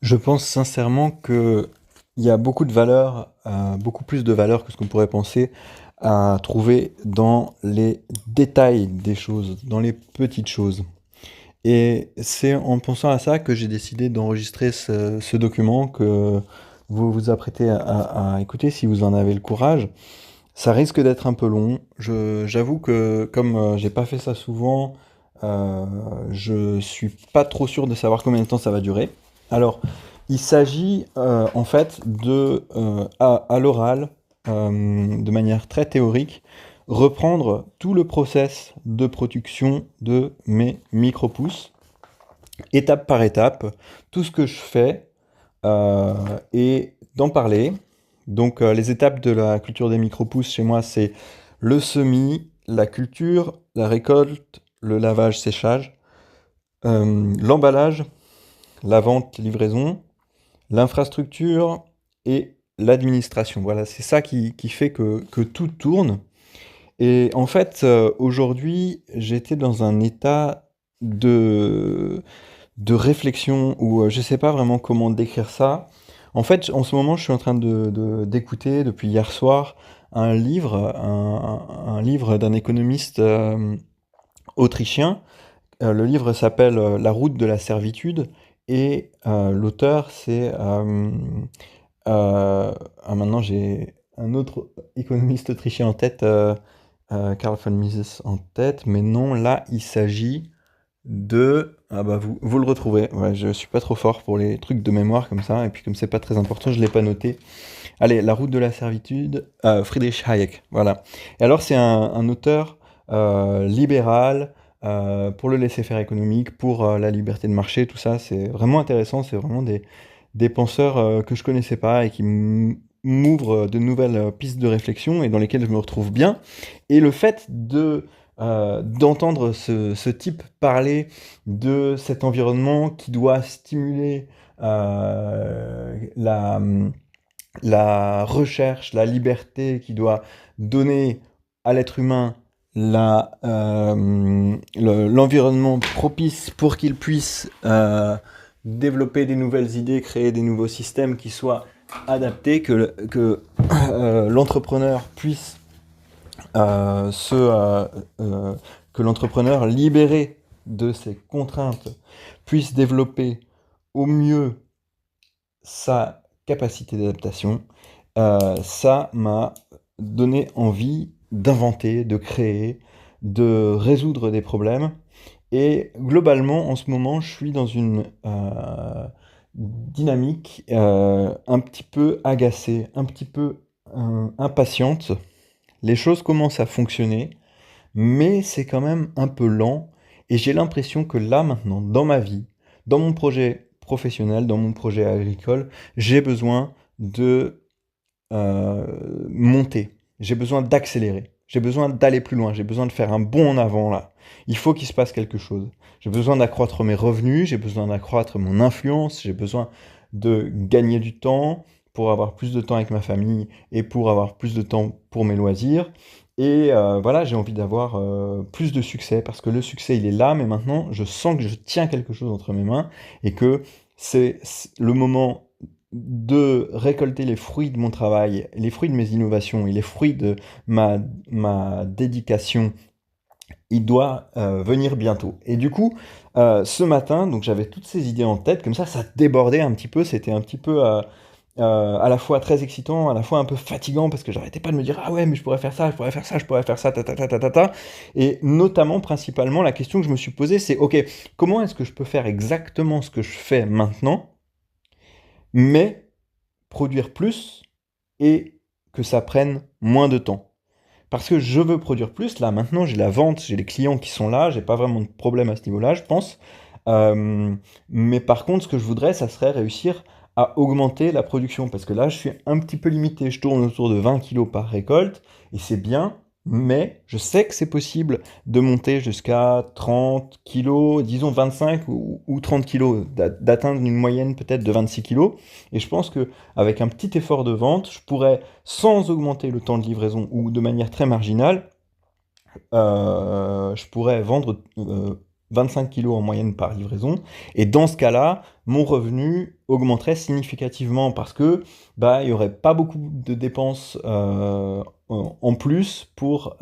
Je pense sincèrement qu'il y a beaucoup de valeur, beaucoup plus de valeur que ce qu'on pourrait penser, à trouver dans les détails des choses, dans les petites choses. Et c'est en pensant à ça que j'ai décidé d'enregistrer ce document que vous vous apprêtez à écouter si vous en avez le courage. Ça risque d'être un peu long. J'avoue que comme j'ai pas fait ça souvent, euh, je suis pas trop sûr de savoir combien de temps ça va durer. Alors, il s'agit en fait de, à l'oral, de manière très théorique, reprendre tout le process de production de mes micro-pousses, étape par étape, tout ce que je fais, euh, et d'en parler. Donc, les étapes de la culture des micro-pousses chez moi, c'est le semis, la culture, la récolte, le lavage, séchage, l'emballage, la vente, livraison, l'infrastructure et l'administration. Voilà, c'est ça qui fait que tout tourne. Et en fait, aujourd'hui, j'étais dans un état de, de réflexion où je ne sais pas vraiment comment décrire ça. En fait, en ce moment, je suis en train d'écouter depuis hier soir un livre, un livre d'un économiste autrichien. Le livre s'appelle La route de la servitude et l'auteur c'est maintenant j'ai un autre économiste autrichien en tête, Karl von Mises en tête, mais non, là il s'agit de... Ah bah vous le retrouvez, ouais, je suis pas trop fort pour les trucs de mémoire comme ça, et puis comme c'est pas très important, je l'ai pas noté. Allez, La route de la servitude, Friedrich Hayek, voilà. Et alors c'est un auteur libéral, pour le laisser-faire économique, pour la liberté de marché, tout ça, c'est vraiment intéressant, c'est vraiment des penseurs que je connaissais pas et qui m'ouvrent de nouvelles pistes de réflexion et dans lesquelles je me retrouve bien. Et le fait d'entendre ce type parler de cet environnement qui doit stimuler la recherche, la liberté, qui doit donner à l'être humain l'environnement propice pour qu'il puisse développer des nouvelles idées, créer des nouveaux systèmes qui soient adaptés, que l'entrepreneur puisse euh, se, euh, euh, que l'entrepreneur libéré de ses contraintes puisse développer au mieux sa capacité d'adaptation. Ça m'a donné envie d'inventer, de créer, de résoudre des problèmes. Et globalement, en ce moment, je suis dans une dynamique un petit peu agacée, un petit peu impatiente. Les choses commencent à fonctionner, mais c'est quand même un peu lent. Et j'ai l'impression que là, maintenant, dans ma vie, dans mon projet professionnel, dans mon projet agricole, j'ai besoin de monter. J'ai besoin d'accélérer. J'ai besoin d'aller plus loin. J'ai besoin de faire un bond en avant là. Il faut qu'il se passe quelque chose. J'ai besoin d'accroître mes revenus. J'ai besoin d'accroître mon influence. J'ai besoin de gagner du temps pour avoir plus de temps avec ma famille et pour avoir plus de temps pour mes loisirs. Et voilà, j'ai envie d'avoir plus de succès parce que le succès il est là, mais maintenant je sens que je tiens quelque chose entre mes mains et que c'est le moment de récolter les fruits de mon travail, les fruits de mes innovations et les fruits de ma, ma dédication, il doit venir bientôt. Et du coup, ce matin, donc j'avais toutes ces idées en tête, comme ça débordait un petit peu, c'était un petit peu à la fois très excitant, à la fois un peu fatigant, parce que j'arrêtais pas de me dire, ah ouais, mais je pourrais faire ça, je pourrais faire ça, je pourrais faire ça, ta ta ta ta ta ta. Et notamment, principalement, la question que je me suis posée, c'est, ok, comment est-ce que je peux faire exactement ce que je fais maintenant, mais produire plus et que ça prenne moins de temps. Parce que je veux produire plus, là maintenant j'ai la vente, j'ai les clients qui sont là, j'ai pas vraiment de problème à ce niveau-là, je pense. Euh, mais par contre, ce que je voudrais, ça serait réussir à augmenter la production. Parce que là, je suis un petit peu limité, je tourne autour de 20 kilos par récolte, et c'est bien, mais je sais que c'est possible de monter jusqu'à 30 kilos, disons 25 ou 30 kilos, d'atteindre une moyenne peut-être de 26 kilos. Et je pense que avec un petit effort de vente, je pourrais, sans augmenter le temps de livraison ou de manière très marginale, je pourrais vendre 25 kilos en moyenne par livraison. Et dans ce cas-là, mon revenu augmenterait significativement parce que il y aurait pas beaucoup de dépenses en plus pour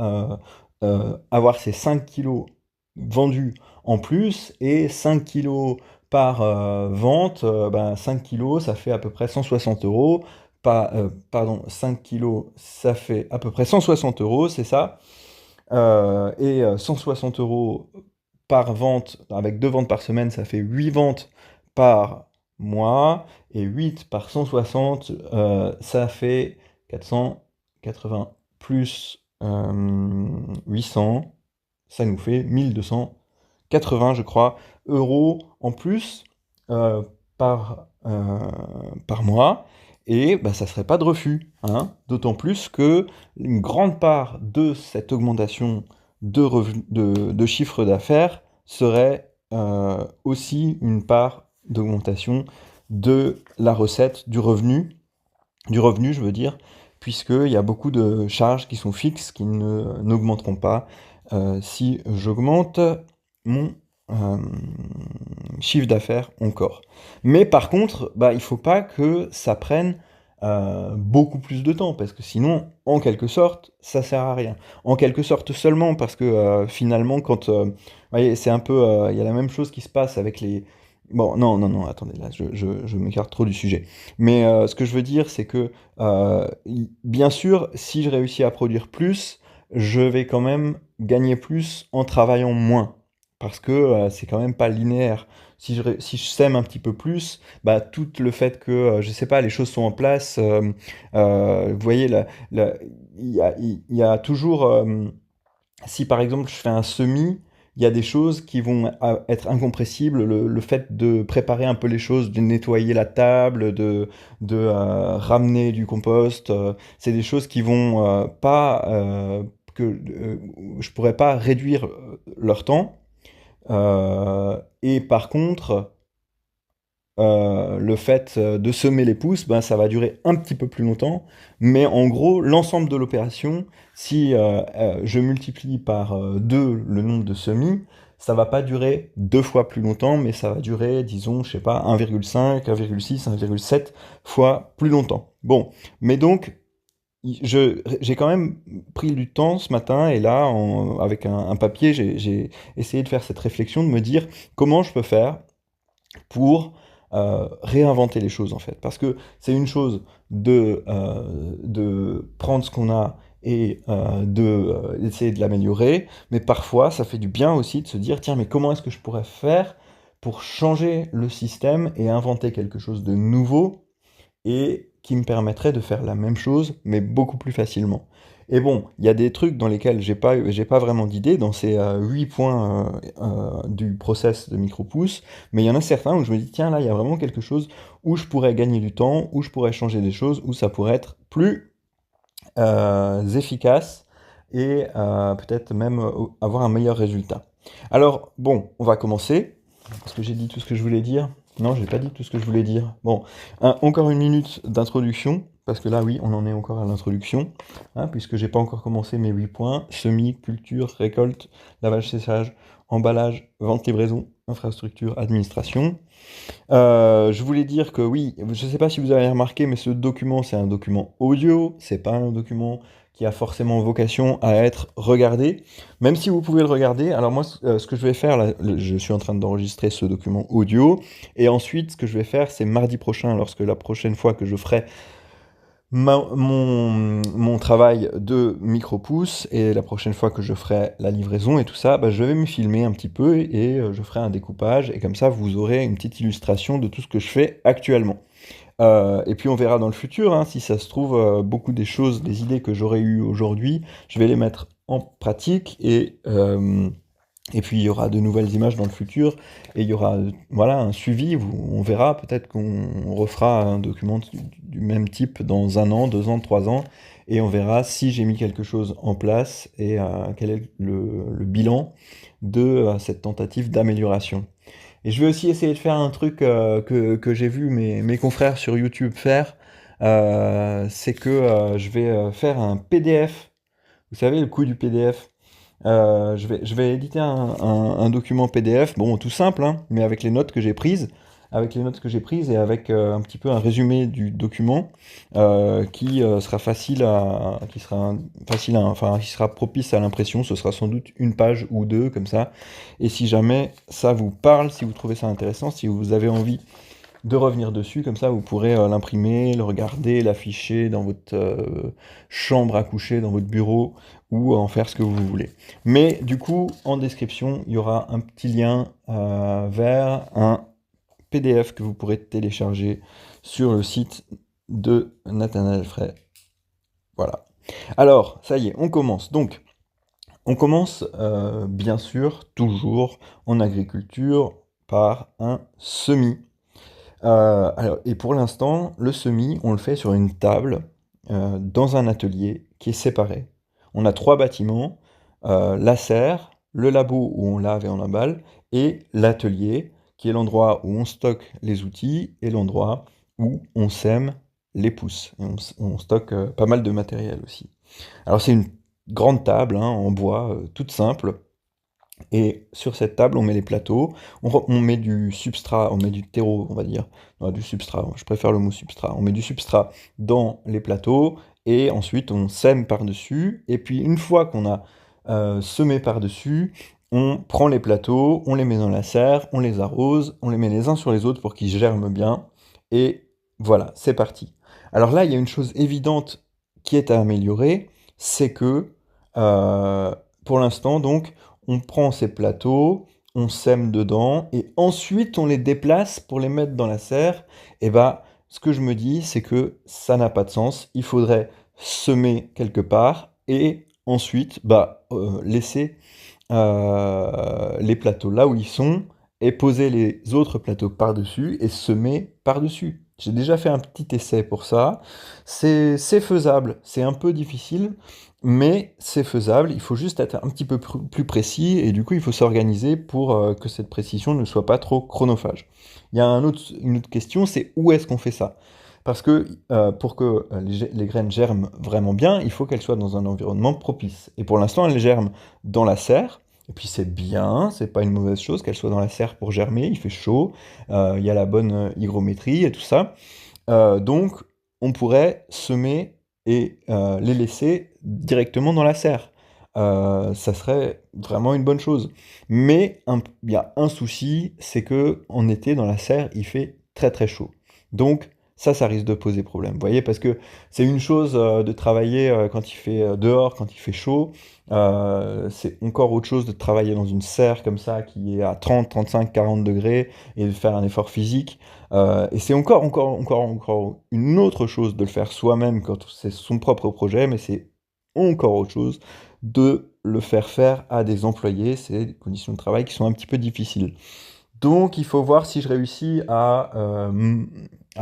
avoir ces 5 kilos vendus en plus et 5 kilos par vente. 5 kilos, ça fait à peu près 160 euros. Pardon, 5 kilos, ça fait à peu près 160 euros, c'est ça. 160 euros par vente, avec 2 ventes par semaine, ça fait 8 ventes par mois. Et 8 par 160, ça fait 480 plus 800, ça nous fait 1280, je crois, euros en plus euh, par mois. Et ça ne serait pas de refus, hein. D'autant plus que une grande part de cette augmentation de chiffre d'affaires serait aussi une part d'augmentation de la recette, du revenu, je veux dire, puisqu'il y a beaucoup de charges qui sont fixes, qui n'augmenteront pas si j'augmente mon euh, chiffre d'affaires encore. Mais par contre, il ne faut pas que ça prenne beaucoup plus de temps, parce que sinon, en quelque sorte, ça sert à rien. En quelque sorte seulement, parce que finalement, quand... vous voyez, c'est un peu... Il y a la même chose qui se passe avec les... Bon, non, non, non, attendez, là, je m'écarte trop du sujet. Mais ce que je veux dire, c'est que, bien sûr, si je réussis à produire plus, je vais quand même gagner plus en travaillant moins. Parce que c'est quand même pas linéaire. Si je sème un petit peu plus, tout le fait que, je sais pas, les choses sont en place, vous voyez, il y a toujours, si par exemple je fais un semis, il y a des choses qui vont être incompressibles. Le fait de préparer un peu les choses, de nettoyer la table, de ramener du compost, c'est des choses qui vont pas je pourrais pas réduire leur temps. Et par contre, le fait de semer les pousses, ça va durer un petit peu plus longtemps. Mais en gros, l'ensemble de l'opération, si je multiplie par 2 le nombre de semis, ça va pas durer 2 fois plus longtemps, mais ça va durer, disons, je sais pas, 1,5, 1,6, 1,7 fois plus longtemps. Bon, mais donc, j'ai quand même pris du temps ce matin, et là, avec un papier, j'ai essayé de faire cette réflexion, de me dire comment je peux faire pour réinventer les choses en fait. Parce que c'est une chose de prendre ce qu'on a et d'essayer de l'améliorer, mais parfois ça fait du bien aussi de se dire, tiens, mais comment est-ce que je pourrais faire pour changer le système et inventer quelque chose de nouveau et qui me permettrait de faire la même chose, mais beaucoup plus facilement. Et bon, il y a des trucs dans lesquels j'ai pas vraiment d'idée dans ces 8 points du process de micro-pouce, mais il y en a certains où je me dis, tiens, là, il y a vraiment quelque chose où je pourrais gagner du temps, où je pourrais changer des choses, où ça pourrait être plus efficace et peut-être même avoir un meilleur résultat. Alors, bon, on va commencer. Est-ce que j'ai dit tout ce que je voulais dire? Non, j'ai pas dit tout ce que je voulais dire. Bon, encore une minute d'introduction, parce que là, oui, on en est encore à l'introduction, hein, puisque j'ai pas encore commencé mes 8 points. Semis, culture, récolte, lavage, séchage, emballage, vente, livraison, infrastructure, administration. Je voulais dire que oui, je ne sais pas si vous avez remarqué, mais ce document, c'est un document audio, c'est pas un document qui a forcément vocation à être regardé, même si vous pouvez le regarder. Alors moi, ce que je vais faire, là, je suis en train d'enregistrer ce document audio, et ensuite, ce que je vais faire, c'est mardi prochain, lorsque la prochaine fois que je ferai mon travail de micro-pouce, et la prochaine fois que je ferai la livraison et tout ça, je vais me filmer un petit peu et je ferai un découpage, et comme ça vous aurez une petite illustration de tout ce que je fais actuellement. Et puis on verra dans le futur, hein, si ça se trouve, beaucoup des choses, des idées que j'aurais eues aujourd'hui, je vais les mettre en pratique, et puis il y aura de nouvelles images dans le futur, et il y aura voilà, un suivi, on verra, peut-être qu'on refera un document du même type dans 1 an, 2 ans, 3 ans, et on verra si j'ai mis quelque chose en place, et quel est le bilan de cette tentative d'amélioration. Et je vais aussi essayer de faire un truc que j'ai vu mes confrères sur YouTube faire, c'est que je vais faire un PDF. Vous savez, le coût du PDF. Je vais éditer un document PDF, bon, tout simple, hein, mais avec les notes que j'ai prises, et avec un petit peu un résumé du document qui sera enfin, qui sera propice à l'impression. Ce sera sans doute une page ou deux comme ça. Et si jamais ça vous parle, si vous trouvez ça intéressant, si vous avez envie de revenir dessus, comme ça vous pourrez l'imprimer, le regarder, l'afficher dans votre chambre à coucher, dans votre bureau, ou en faire ce que vous voulez. Mais du coup, en description, il y aura un petit lien vers un PDF que vous pourrez télécharger sur le site de Nathanaël Frey. Voilà. Alors, ça y est, on commence. Donc, on commence bien sûr toujours en agriculture par un semis. Et pour l'instant, le semis, on le fait sur une table dans un atelier qui est séparé. On a trois bâtiments, la serre, le labo où on lave et on emballe, et l'atelier, qui est l'endroit où on stocke les outils et l'endroit où on sème les pousses. Et on stocke pas mal de matériel aussi. Alors c'est une grande table hein, en bois, toute simple, et sur cette table, on met les plateaux, on met du substrat, on met du terreau, on va dire. Non, du substrat, je préfère le mot substrat. On met du substrat dans les plateaux et ensuite on sème par-dessus. Et puis une fois qu'on a semé par-dessus, on prend les plateaux, on les met dans la serre, on les arrose, on les met les uns sur les autres pour qu'ils germent bien. Et voilà, c'est parti. Alors là, il y a une chose évidente qui est à améliorer, c'est que euh, pour l'instant, donc, on prend ces plateaux, on sème dedans, et ensuite on les déplace pour les mettre dans la serre. Et bah, ce que je me dis, c'est que ça n'a pas de sens. Il faudrait semer quelque part et ensuite laisser les plateaux là où ils sont et poser les autres plateaux par-dessus et semer par-dessus. J'ai déjà fait un petit essai pour ça. C'est faisable, c'est un peu difficile, mais c'est faisable. Il faut juste être un petit peu plus précis et du coup, il faut s'organiser pour que cette précision ne soit pas trop chronophage. Il y a une autre question, c'est où est-ce qu'on fait ça? Parce que pour que les graines germent vraiment bien, il faut qu'elles soient dans un environnement propice. Et pour l'instant, elles germent dans la serre. Et puis c'est bien, c'est pas une mauvaise chose qu'elles soient dans la serre pour germer. Il fait chaud, il y a la bonne hygrométrie et tout ça. Donc on pourrait semer et les laisser directement dans la serre. Ça serait vraiment une bonne chose. Mais il y a un souci, c'est que en été dans la serre, il fait très très chaud. Donc ça risque de poser problème. Vous voyez, parce que c'est une chose de travailler quand il fait dehors, quand il fait chaud. C'est encore autre chose de travailler dans une serre comme ça qui est à 30, 35, 40 degrés et de faire un effort physique. Et c'est encore une autre chose de le faire soi-même quand c'est son propre projet, mais c'est encore autre chose de le faire à des employés. C'est des conditions de travail qui sont un petit peu difficiles. Donc il faut voir si je réussis à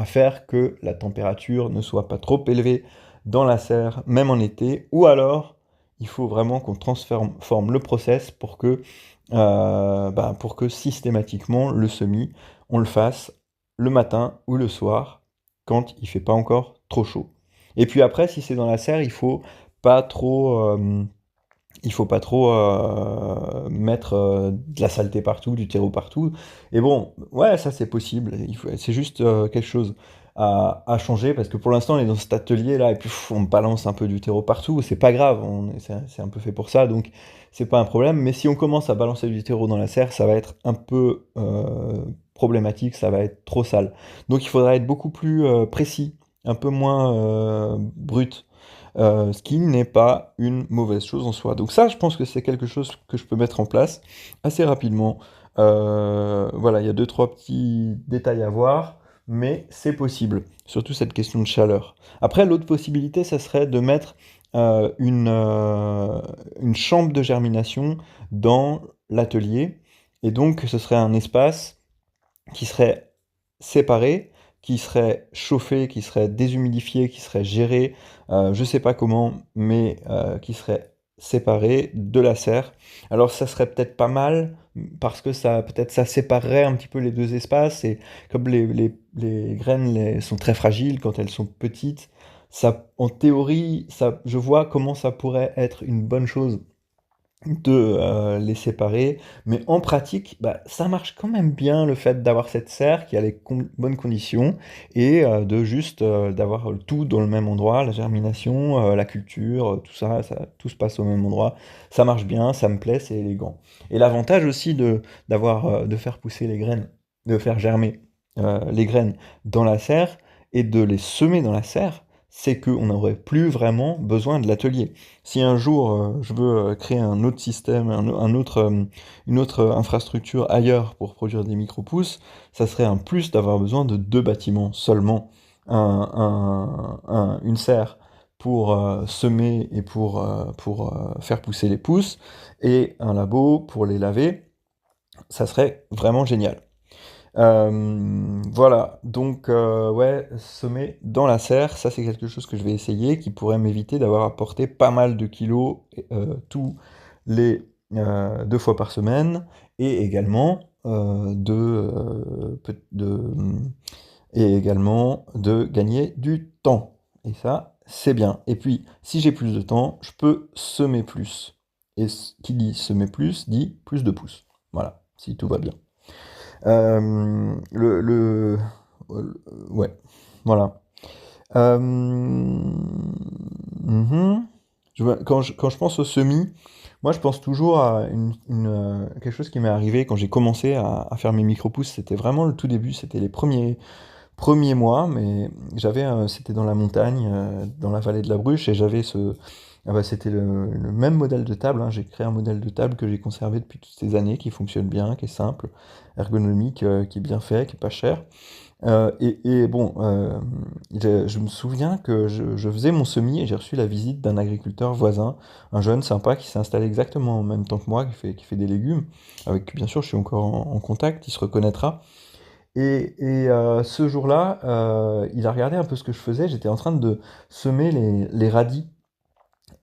faire que la température ne soit pas trop élevée dans la serre, même en été, ou alors il faut vraiment qu'on transforme le process pour que systématiquement le semis, on le fasse le matin ou le soir, quand il fait pas encore trop chaud. Et puis après, si c'est dans la serre, pas trop, il faut pas trop mettre de la saleté partout, du terreau partout. Et bon, ouais, ça c'est possible. C'est juste quelque chose à changer parce que pour l'instant on est dans cet atelier là et puis on balance un peu du terreau partout. C'est pas grave, c'est un peu fait pour ça, donc c'est pas un problème. Mais si on commence à balancer du terreau dans la serre, ça va être un peu problématique, ça va être trop sale. Donc il faudra être beaucoup plus précis, un peu moins brut. Ce qui n'est pas une mauvaise chose en soi. Donc ça, je pense que c'est quelque chose que je peux mettre en place assez rapidement. Voilà, il y a deux, trois petits détails à voir, mais c'est possible, surtout cette question de chaleur. Après, l'autre possibilité, ça serait de mettre une chambre de germination dans l'atelier, et donc ce serait un espace qui serait séparé, qui serait chauffé, qui serait déshumidifié, qui serait géré, je sais pas comment, mais qui serait séparé de la serre. Alors ça serait peut-être pas mal, parce que ça séparerait un petit peu les deux espaces, et comme les graines sont très fragiles quand elles sont petites, ça, en théorie, je vois comment ça pourrait être une bonne chose les séparer. Mais en pratique, bah, ça marche quand même bien le fait d'avoir cette serre qui a les bonnes conditions et de juste d'avoir le tout dans le même endroit, la germination, la culture, tout ça, tout se passe au même endroit. Ça marche bien, ça me plaît, c'est élégant. Et l'avantage aussi de faire pousser les graines, de faire germer les graines dans la serre et de les semer dans la serre, c'est qu'on n'aurait plus vraiment besoin de l'atelier. Si un jour je veux créer un autre système, une autre infrastructure ailleurs pour produire des micro-pousses, ça serait un plus d'avoir besoin de deux bâtiments seulement. Une serre pour semer et pour faire pousser les pousses, et un labo pour les laver. Ça serait vraiment génial. Voilà, donc ouais, semer dans la serre, ça c'est quelque chose que je vais essayer, qui pourrait m'éviter d'avoir à porter pas mal de kilos tous les 2 fois par semaine, et également et également de gagner du temps. Et ça, c'est bien. Et puis, si j'ai plus de temps, je peux semer plus. Et qui dit semer plus, dit plus de pouces. Voilà, si tout va bien. Le ouais, voilà. Mmh. Quand je pense au semis, moi je pense toujours à quelque chose qui m'est arrivé quand j'ai commencé à faire mes micro-pousses. C'était vraiment le tout début, c'était les premiers mois, mais c'était dans la montagne, dans la vallée de la Bruche, et j'avais c'était le même modèle de table, hein. J'ai créé un modèle de table que j'ai conservé depuis toutes ces années, qui fonctionne bien, qui est simple, ergonomique, qui est bien fait, qui est pas cher. Et bon, je me souviens que je faisais mon semis et j'ai reçu la visite d'un agriculteur voisin, un jeune sympa qui s'est installé exactement en même temps que moi, qui fait des légumes, avec qui bien sûr je suis encore en contact, il se reconnaîtra. Et ce jour-là, il a regardé un peu ce que je faisais, j'étais en train de semer les radis.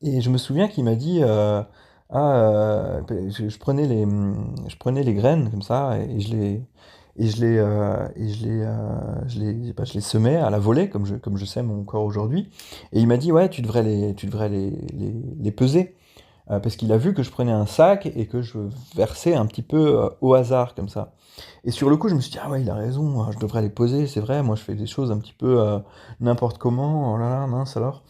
Et je me souviens qu'il m'a dit, je prenais les graines comme ça et je les semais à la volée comme je sème encore aujourd'hui. Et il m'a dit, ouais, tu devrais les peser. Parce qu'il a vu que je prenais un sac et que je versais un petit peu au hasard comme ça. Et sur le coup, je me suis dit, ah ouais, il a raison, je devrais les poser, c'est vrai, moi je fais des choses un petit peu n'importe comment, oh là là, mince alors.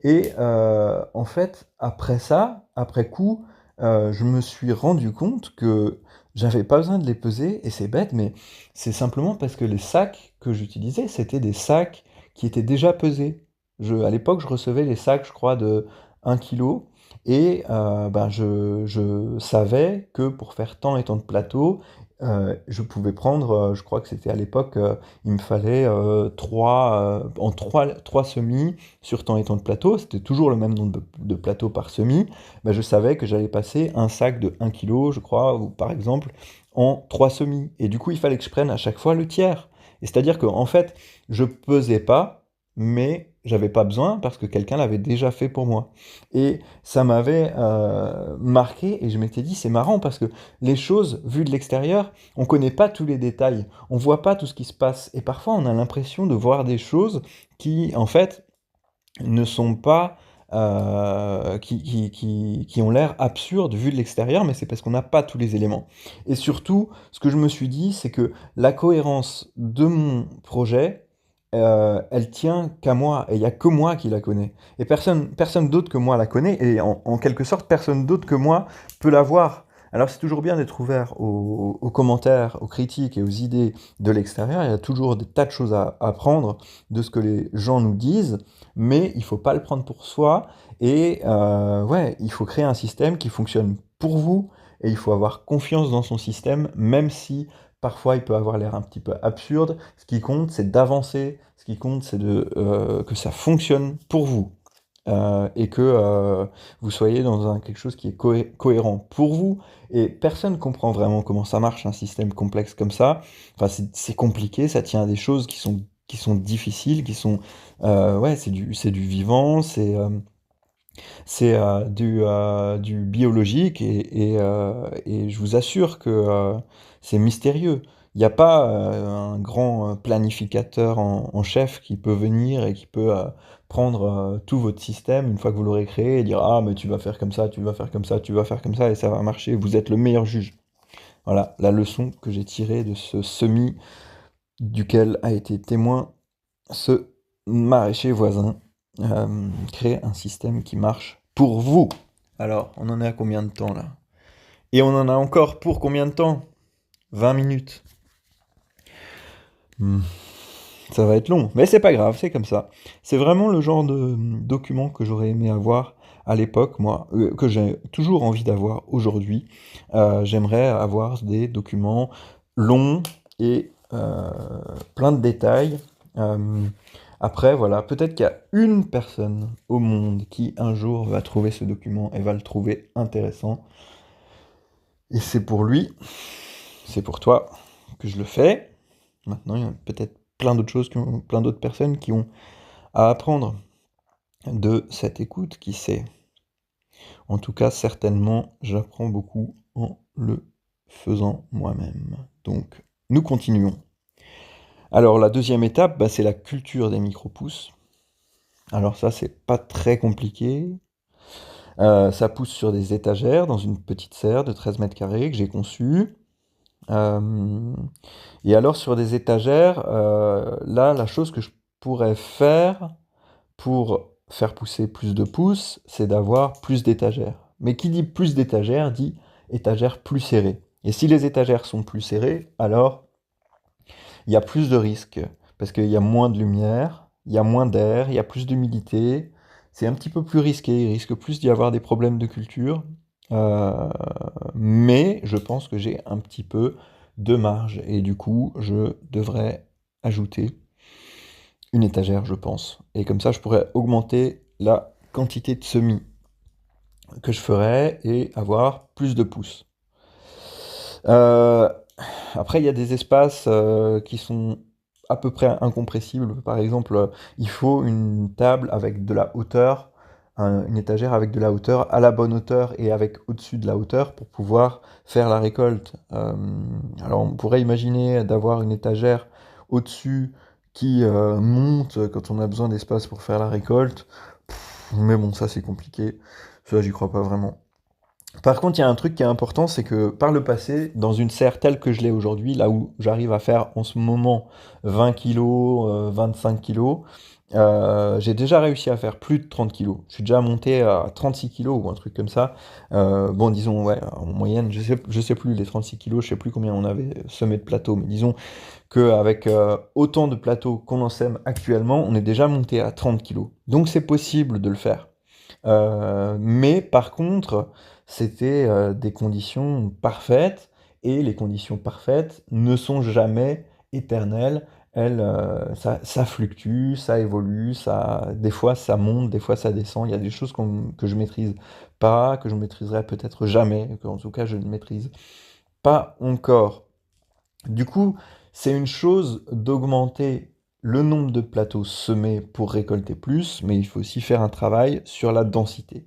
Et en fait, après ça, après coup, je me suis rendu compte que j'avais pas besoin de les peser, et c'est bête, mais c'est simplement parce que les sacs que j'utilisais, c'était des sacs qui étaient déjà pesés. À l'époque, je recevais les sacs, je crois, de 1 kilo, et ben, je savais que pour faire tant et tant de plateaux, je pouvais prendre, je crois que c'était à l'époque, il me fallait trois semis sur tant et tant de plateaux, c'était toujours le même nombre de plateaux par semis. Ben, je savais que j'allais passer un sac de 1 kilo, je crois, ou par exemple, en 3 semis. Et du coup, il fallait que je prenne à chaque fois le tiers. Et c'est-à-dire qu'en fait, je pesais pas, mais j'avais pas besoin parce que quelqu'un l'avait déjà fait pour moi. Et ça m'avait marqué, et je m'étais dit, c'est marrant parce que les choses, vues de l'extérieur, on connaît pas tous les détails, on voit pas tout ce qui se passe. Et parfois, on a l'impression de voir des choses qui, en fait, ne sont pas qui ont l'air absurdes vues de l'extérieur, mais c'est parce qu'on n'a pas tous les éléments. Et surtout, ce que je me suis dit, c'est que la cohérence de mon projet, elle tient qu'à moi, et il n'y a que moi qui la connais. Et personne d'autre que moi la connaît, et en quelque sorte, personne d'autre que moi peut la voir. Alors c'est toujours bien d'être ouvert aux commentaires, aux critiques et aux idées de l'extérieur. Il y a toujours des tas de choses à apprendre de ce que les gens nous disent, mais il faut pas le prendre pour soi. Et ouais, il faut créer un système qui fonctionne pour vous, et il faut avoir confiance dans son système, même si parfois il peut avoir l'air un petit peu absurde. Ce qui compte, c'est d'avancer. Ce qui compte, c'est que ça fonctionne pour vous. Et que vous soyez dans quelque chose qui est cohérent pour vous. Et personne comprend vraiment comment ça marche, un système complexe comme ça. Enfin, c'est compliqué, ça tient à des choses qui sont difficiles, ouais, c'est du vivant, c'est du biologique, et je vous assure que c'est mystérieux. Il n'y a pas un grand planificateur en chef qui peut venir et qui peut prendre tout votre système une fois que vous l'aurez créé et dire ah mais tu vas faire comme ça, tu vas faire comme ça, tu vas faire comme ça et ça va marcher. Vous êtes le meilleur juge. Voilà la leçon que j'ai tirée de ce semis duquel a été témoin ce maraîcher voisin. Créer un système qui marche pour vous. Alors, on en est à combien de temps là? Et on en a encore pour combien de temps? 20 minutes. Ça va être long, mais c'est pas grave, c'est comme ça. C'est vraiment le genre de document que j'aurais aimé avoir à l'époque, moi, que j'ai toujours envie d'avoir aujourd'hui. J'aimerais avoir des documents longs et plein de détails. Après, voilà, peut-être qu'il y a une personne au monde qui un jour va trouver ce document et va le trouver intéressant. Et c'est pour lui, c'est pour toi que je le fais. Maintenant, il y a peut-être plein d'autres choses, plein d'autres personnes qui ont à apprendre de cette écoute, qui sait. En tout cas, certainement, j'apprends beaucoup en le faisant moi-même. Donc, nous continuons. Alors, la deuxième étape, c'est la culture des micro-pousses. Alors ça, c'est pas très compliqué. Ça pousse sur des étagères dans une petite serre de 13 mètres carrés que j'ai conçue. Et alors sur des étagères, là, la chose que je pourrais faire pour faire pousser plus de pousses, c'est d'avoir plus d'étagères. Mais qui dit plus d'étagères dit étagères plus serrées. Et si les étagères sont plus serrées, alors il y a plus de risques, parce qu'il y a moins de lumière, il y a moins d'air, il y a plus d'humidité, c'est un petit peu plus risqué, il risque plus d'y avoir des problèmes de culture, mais je pense que j'ai un petit peu de marge, et du coup, je devrais ajouter une étagère, je pense. Et comme ça, je pourrais augmenter la quantité de semis que je ferais et avoir plus de pousses. Après, il y a des espaces qui sont à peu près incompressibles. Par exemple, il faut une table avec de la hauteur, une étagère avec de la hauteur, à la bonne hauteur et avec au-dessus de la hauteur pour pouvoir faire la récolte. Alors, on pourrait imaginer d'avoir une étagère au-dessus qui monte quand on a besoin d'espace pour faire la récolte. Mais bon, ça c'est compliqué. Ça, j'y crois pas vraiment. Par contre, il y a un truc qui est important, c'est que par le passé, dans une serre telle que je l'ai aujourd'hui, là où j'arrive à faire en ce moment 20 kilos, 25 kilos, j'ai déjà réussi à faire plus de 30 kilos. Je suis déjà monté à 36 kilos ou un truc comme ça. Bon, disons, ouais, en moyenne, je sais plus les 36 kilos, je sais plus combien on avait semé de plateaux, mais disons qu'avec autant de plateaux qu'on en sème actuellement, on est déjà monté à 30 kilos. Donc c'est possible de le faire. Mais par contre, c'était des conditions parfaites, et les conditions parfaites ne sont jamais éternelles. Elles, ça fluctue, ça évolue, des fois ça monte, des fois ça descend. Il y a des choses que je maîtrise pas, que je maîtriserai peut-être jamais, qu'en tout cas je ne maîtrise pas encore. Du coup, c'est une chose d'augmenter le nombre de plateaux semés pour récolter plus, mais il faut aussi faire un travail sur la densité.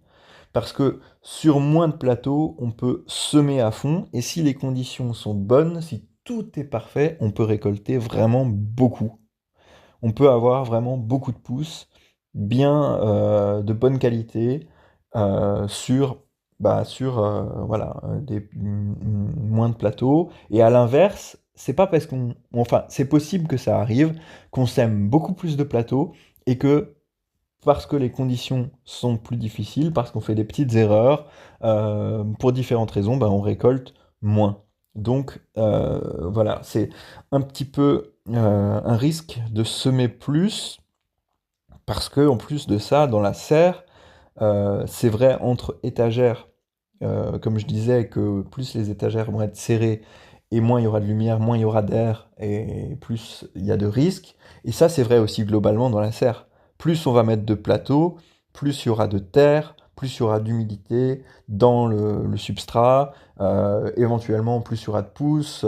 Parce que sur moins de plateaux, on peut semer à fond, et si les conditions sont bonnes, si tout est parfait, on peut récolter vraiment beaucoup. On peut avoir vraiment beaucoup de pousses, bien de bonne qualité, sur, voilà, moins de plateaux. Et à l'inverse, c'est pas parce enfin, c'est possible que ça arrive, qu'on sème beaucoup plus de plateaux, et que parce que les conditions sont plus difficiles, parce qu'on fait des petites erreurs, pour différentes raisons, on récolte moins. Donc voilà, c'est un petit peu un risque de semer plus, parce que en plus de ça, dans la serre, c'est vrai entre étagères, comme je disais, que plus les étagères vont être serrées, et moins il y aura de lumière, moins il y aura d'air, et plus il y a de risques. Et ça, c'est vrai aussi globalement dans la serre. Plus on va mettre de plateaux, plus il y aura de terre, plus il y aura d'humidité dans le substrat, éventuellement plus il y aura de pousses,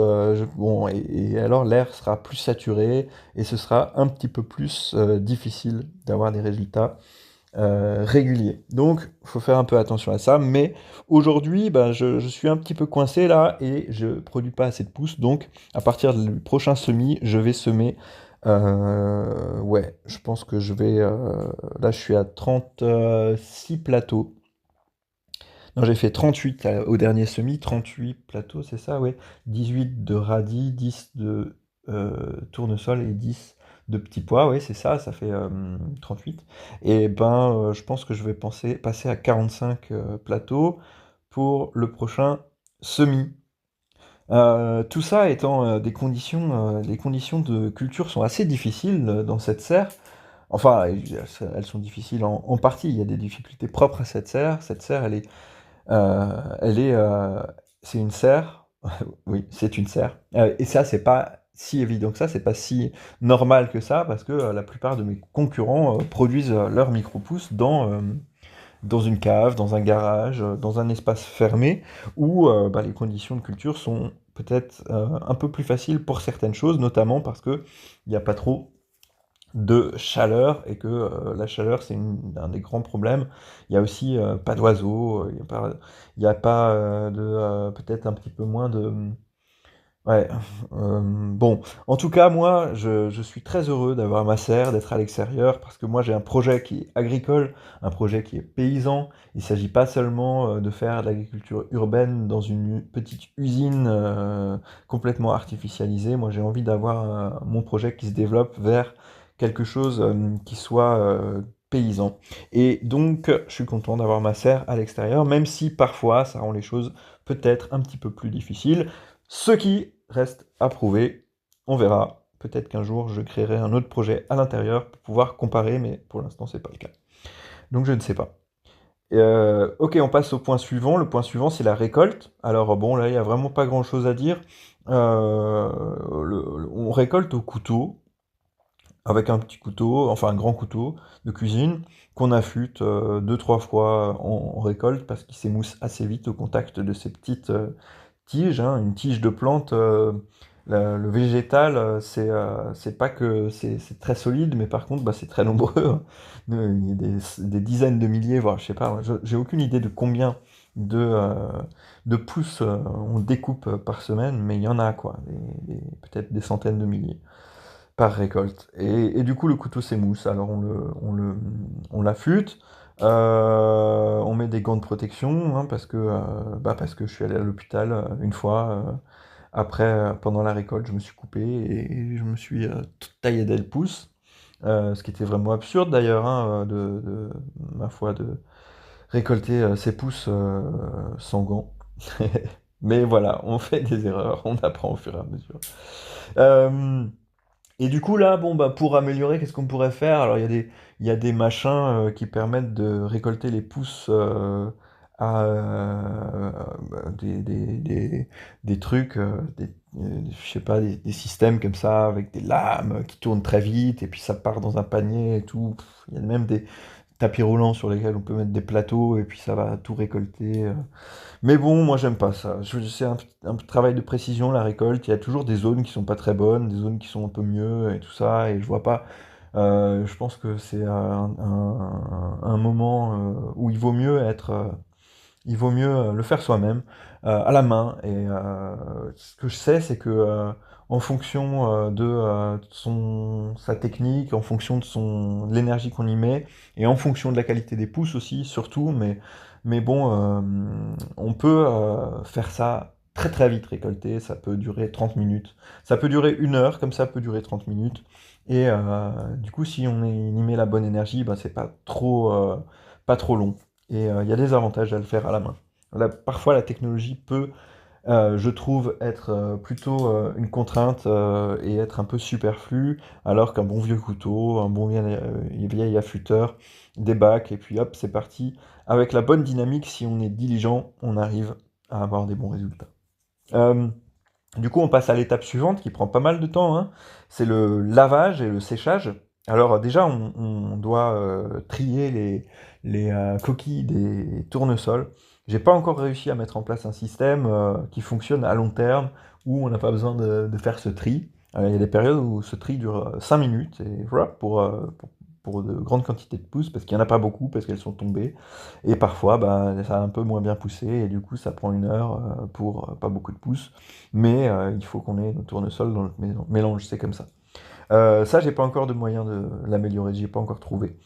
bon, et alors l'air sera plus saturé, et ce sera un petit peu plus difficile d'avoir des résultats régulier. Donc, il faut faire un peu attention à ça. Mais aujourd'hui, bah, je suis un petit peu coincé là et je produis pas assez de pousses. Donc, à partir du prochain semis, je vais semer. Ouais, je pense que je vais. Là, je suis à 36 plateaux. Non, j'ai fait 38 au dernier semis, 38 plateaux, c'est ça, ouais. 18 de radis, 10 de tournesol et 10 de petits pois, oui, c'est ça, ça fait 38. Et ben, je pense que je vais passer à 45 plateaux pour le prochain semis. Tout ça étant les conditions de culture sont assez difficiles dans cette serre. Enfin, elles sont difficiles en partie. Il y a des difficultés propres à cette serre. Cette serre, elle est, c'est une serre. Oui, c'est une serre. Et ça, c'est pas si évident que ça, c'est pas si normal que ça, parce que la plupart de mes concurrents produisent leurs micro-pousses dans une cave, dans un garage, dans un espace fermé, où bah, les conditions de culture sont peut-être un peu plus faciles pour certaines choses, notamment parce que il n'y a pas trop de chaleur et que la chaleur c'est un des grands problèmes. Il y a aussi pas d'oiseaux, il y a pas peut-être un petit peu moins de... Ouais, bon, en tout cas, moi, je suis très heureux d'avoir ma serre, d'être à l'extérieur, parce que moi, j'ai un projet qui est agricole, un projet qui est paysan. Il ne s'agit pas seulement de faire de l'agriculture urbaine dans une petite usine complètement artificialisée. Moi, j'ai envie d'avoir mon projet qui se développe vers quelque chose qui soit paysan. Et donc, je suis content d'avoir ma serre à l'extérieur, même si parfois, ça rend les choses peut-être un petit peu plus difficiles. Ce qui reste à prouver, on verra. Peut-être qu'un jour je créerai un autre projet à l'intérieur pour pouvoir comparer, mais pour l'instant c'est pas le cas. Donc je ne sais pas. Ok, on passe au point suivant. Le point suivant, c'est la récolte. Alors bon, là, il n'y a vraiment pas grand-chose à dire. On récolte au couteau, avec un petit couteau, enfin un grand couteau de cuisine, qu'on affûte deux, trois fois en récolte, parce qu'il s'émousse assez vite au contact de ces petites tige, hein, une tige de plante. Le végétal, c'est pas que c'est très solide, mais par contre, bah, c'est très nombreux, hein. Il y a des dizaines de milliers, voire je sais pas, j'ai aucune idée de combien de, euh, de pousses on découpe par semaine, mais il y en a quoi, peut-être des centaines de milliers par récolte. Et du coup, le couteau s'émousse, alors on l'affûte. On met des gants de protection, hein, parce que je suis allé à l'hôpital une fois. Après, pendant la récolte, je me suis coupé et je me suis taillé dès le pouce. Ce qui était vraiment absurde d'ailleurs, hein, ma foi, de récolter ses pouces sans gants. Mais voilà, on fait des erreurs, on apprend au fur et à mesure. Euh, et du coup, là, bon, bah, pour améliorer, qu'est-ce qu'on pourrait faire? Alors, il y a des machins qui permettent de récolter les pousses à bah, des trucs, je sais pas, des systèmes comme ça, avec des lames qui tournent très vite, et puis ça part dans un panier et tout. Il y a même des tapis roulants sur lesquels on peut mettre des plateaux, et puis ça va tout récolter. Mais bon, moi j'aime pas ça. C'est un travail de précision, la récolte. Il y a toujours des zones qui sont pas très bonnes, des zones qui sont un peu mieux et tout ça. Et je vois pas. Je pense que c'est un moment où il vaut mieux le faire soi-même, à la main. Et ce que je sais, c'est que en fonction de sa technique, en fonction de l'énergie qu'on y met, et en fonction de la qualité des pousses aussi, surtout, mais bon, on peut faire ça très très vite récolter, ça peut durer 30 minutes, ça peut durer une heure, comme ça peut durer 30 minutes. Et du coup, si y met la bonne énergie, ben, c'est pas trop long. Et il y a des avantages à le faire à la main. Parfois, la technologie peut, je trouve, être plutôt une contrainte et être un peu superflue, alors qu'un bon vieux couteau, un bon vieil affûteur, des bacs, et puis hop, c'est parti. Avec la bonne dynamique, si on est diligent, on arrive à avoir des bons résultats. Euh, du coup, on passe à l'étape suivante qui prend pas mal de temps, hein. C'est le lavage et le séchage. Alors déjà, on doit trier les coquilles des tournesols. J'ai pas encore réussi à mettre en place un système qui fonctionne à long terme où on n'a pas besoin de faire ce tri. Il y a des périodes où ce tri dure 5 minutes et voilà, pour pour de grandes quantités de pousses, parce qu'il y en a pas beaucoup, parce qu'elles sont tombées. Et parfois, bah, ça a un peu moins bien poussé, et du coup, ça prend 1 heure pour pas beaucoup de pousses. Mais il faut qu'on ait nos tournesols dans notre mélange, c'est comme ça. Ça, j'ai pas encore de moyen de l'améliorer, j'y ai pas encore trouvé.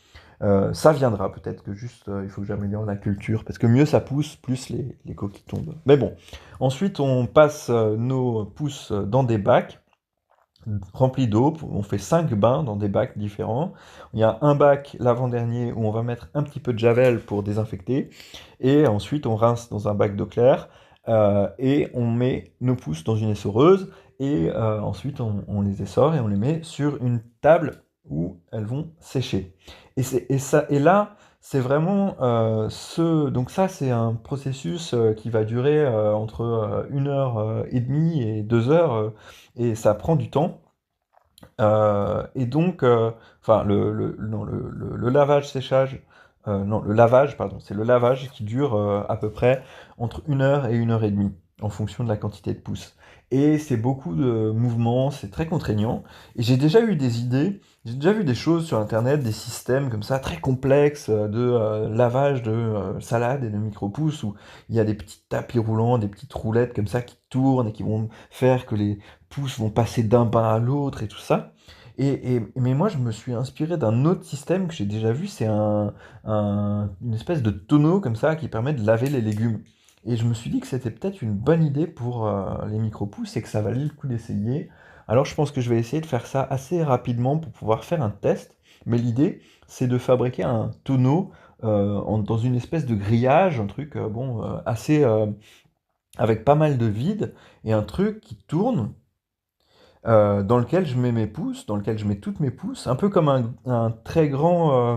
Ça viendra peut-être que juste il faut que j'améliore la culture, parce que mieux ça pousse, plus les coquilles tombent. Mais bon, ensuite on passe nos pousses dans des bacs remplis d'eau, on fait 5 bains dans des bacs différents. Il y a un bac, l'avant-dernier, où on va mettre un petit peu de javel pour désinfecter, et ensuite on rince dans un bac d'eau claire, et on met nos pousses dans une essoreuse, et ensuite on les essore et on les met sur une table où elles vont sécher. Et là, c'est vraiment donc ça, c'est un processus qui va durer entre 1 heure et demie et 2 heures, et ça prend du temps. Et donc, enfin, non, le lavage-séchage, non, le lavage, pardon, c'est le lavage qui dure à peu près entre 1 heure et 1 heure et demie, en fonction de la quantité de pouces. Et c'est beaucoup de mouvements, c'est très contraignant. Et j'ai déjà eu des idées, j'ai déjà vu des choses sur Internet, des systèmes comme ça, très complexes de lavage de salade et de micro-pousses, où il y a des petits tapis roulants, des petites roulettes comme ça qui tournent et qui vont faire que les pousses vont passer d'un bain à l'autre et tout ça. Mais moi, je me suis inspiré d'un autre système que j'ai déjà vu, c'est une espèce de tonneau comme ça qui permet de laver les légumes. Et je me suis dit que c'était peut-être une bonne idée pour les micro-pousses et que ça valait le coup d'essayer. Alors je pense que je vais essayer de faire ça assez rapidement pour pouvoir faire un test. Mais l'idée, c'est de fabriquer un tonneau dans une espèce de grillage, un truc bon, assez avec pas mal de vide et un truc qui tourne dans lequel je mets mes pouces, dans lequel je mets toutes mes pouces, un peu comme un très grand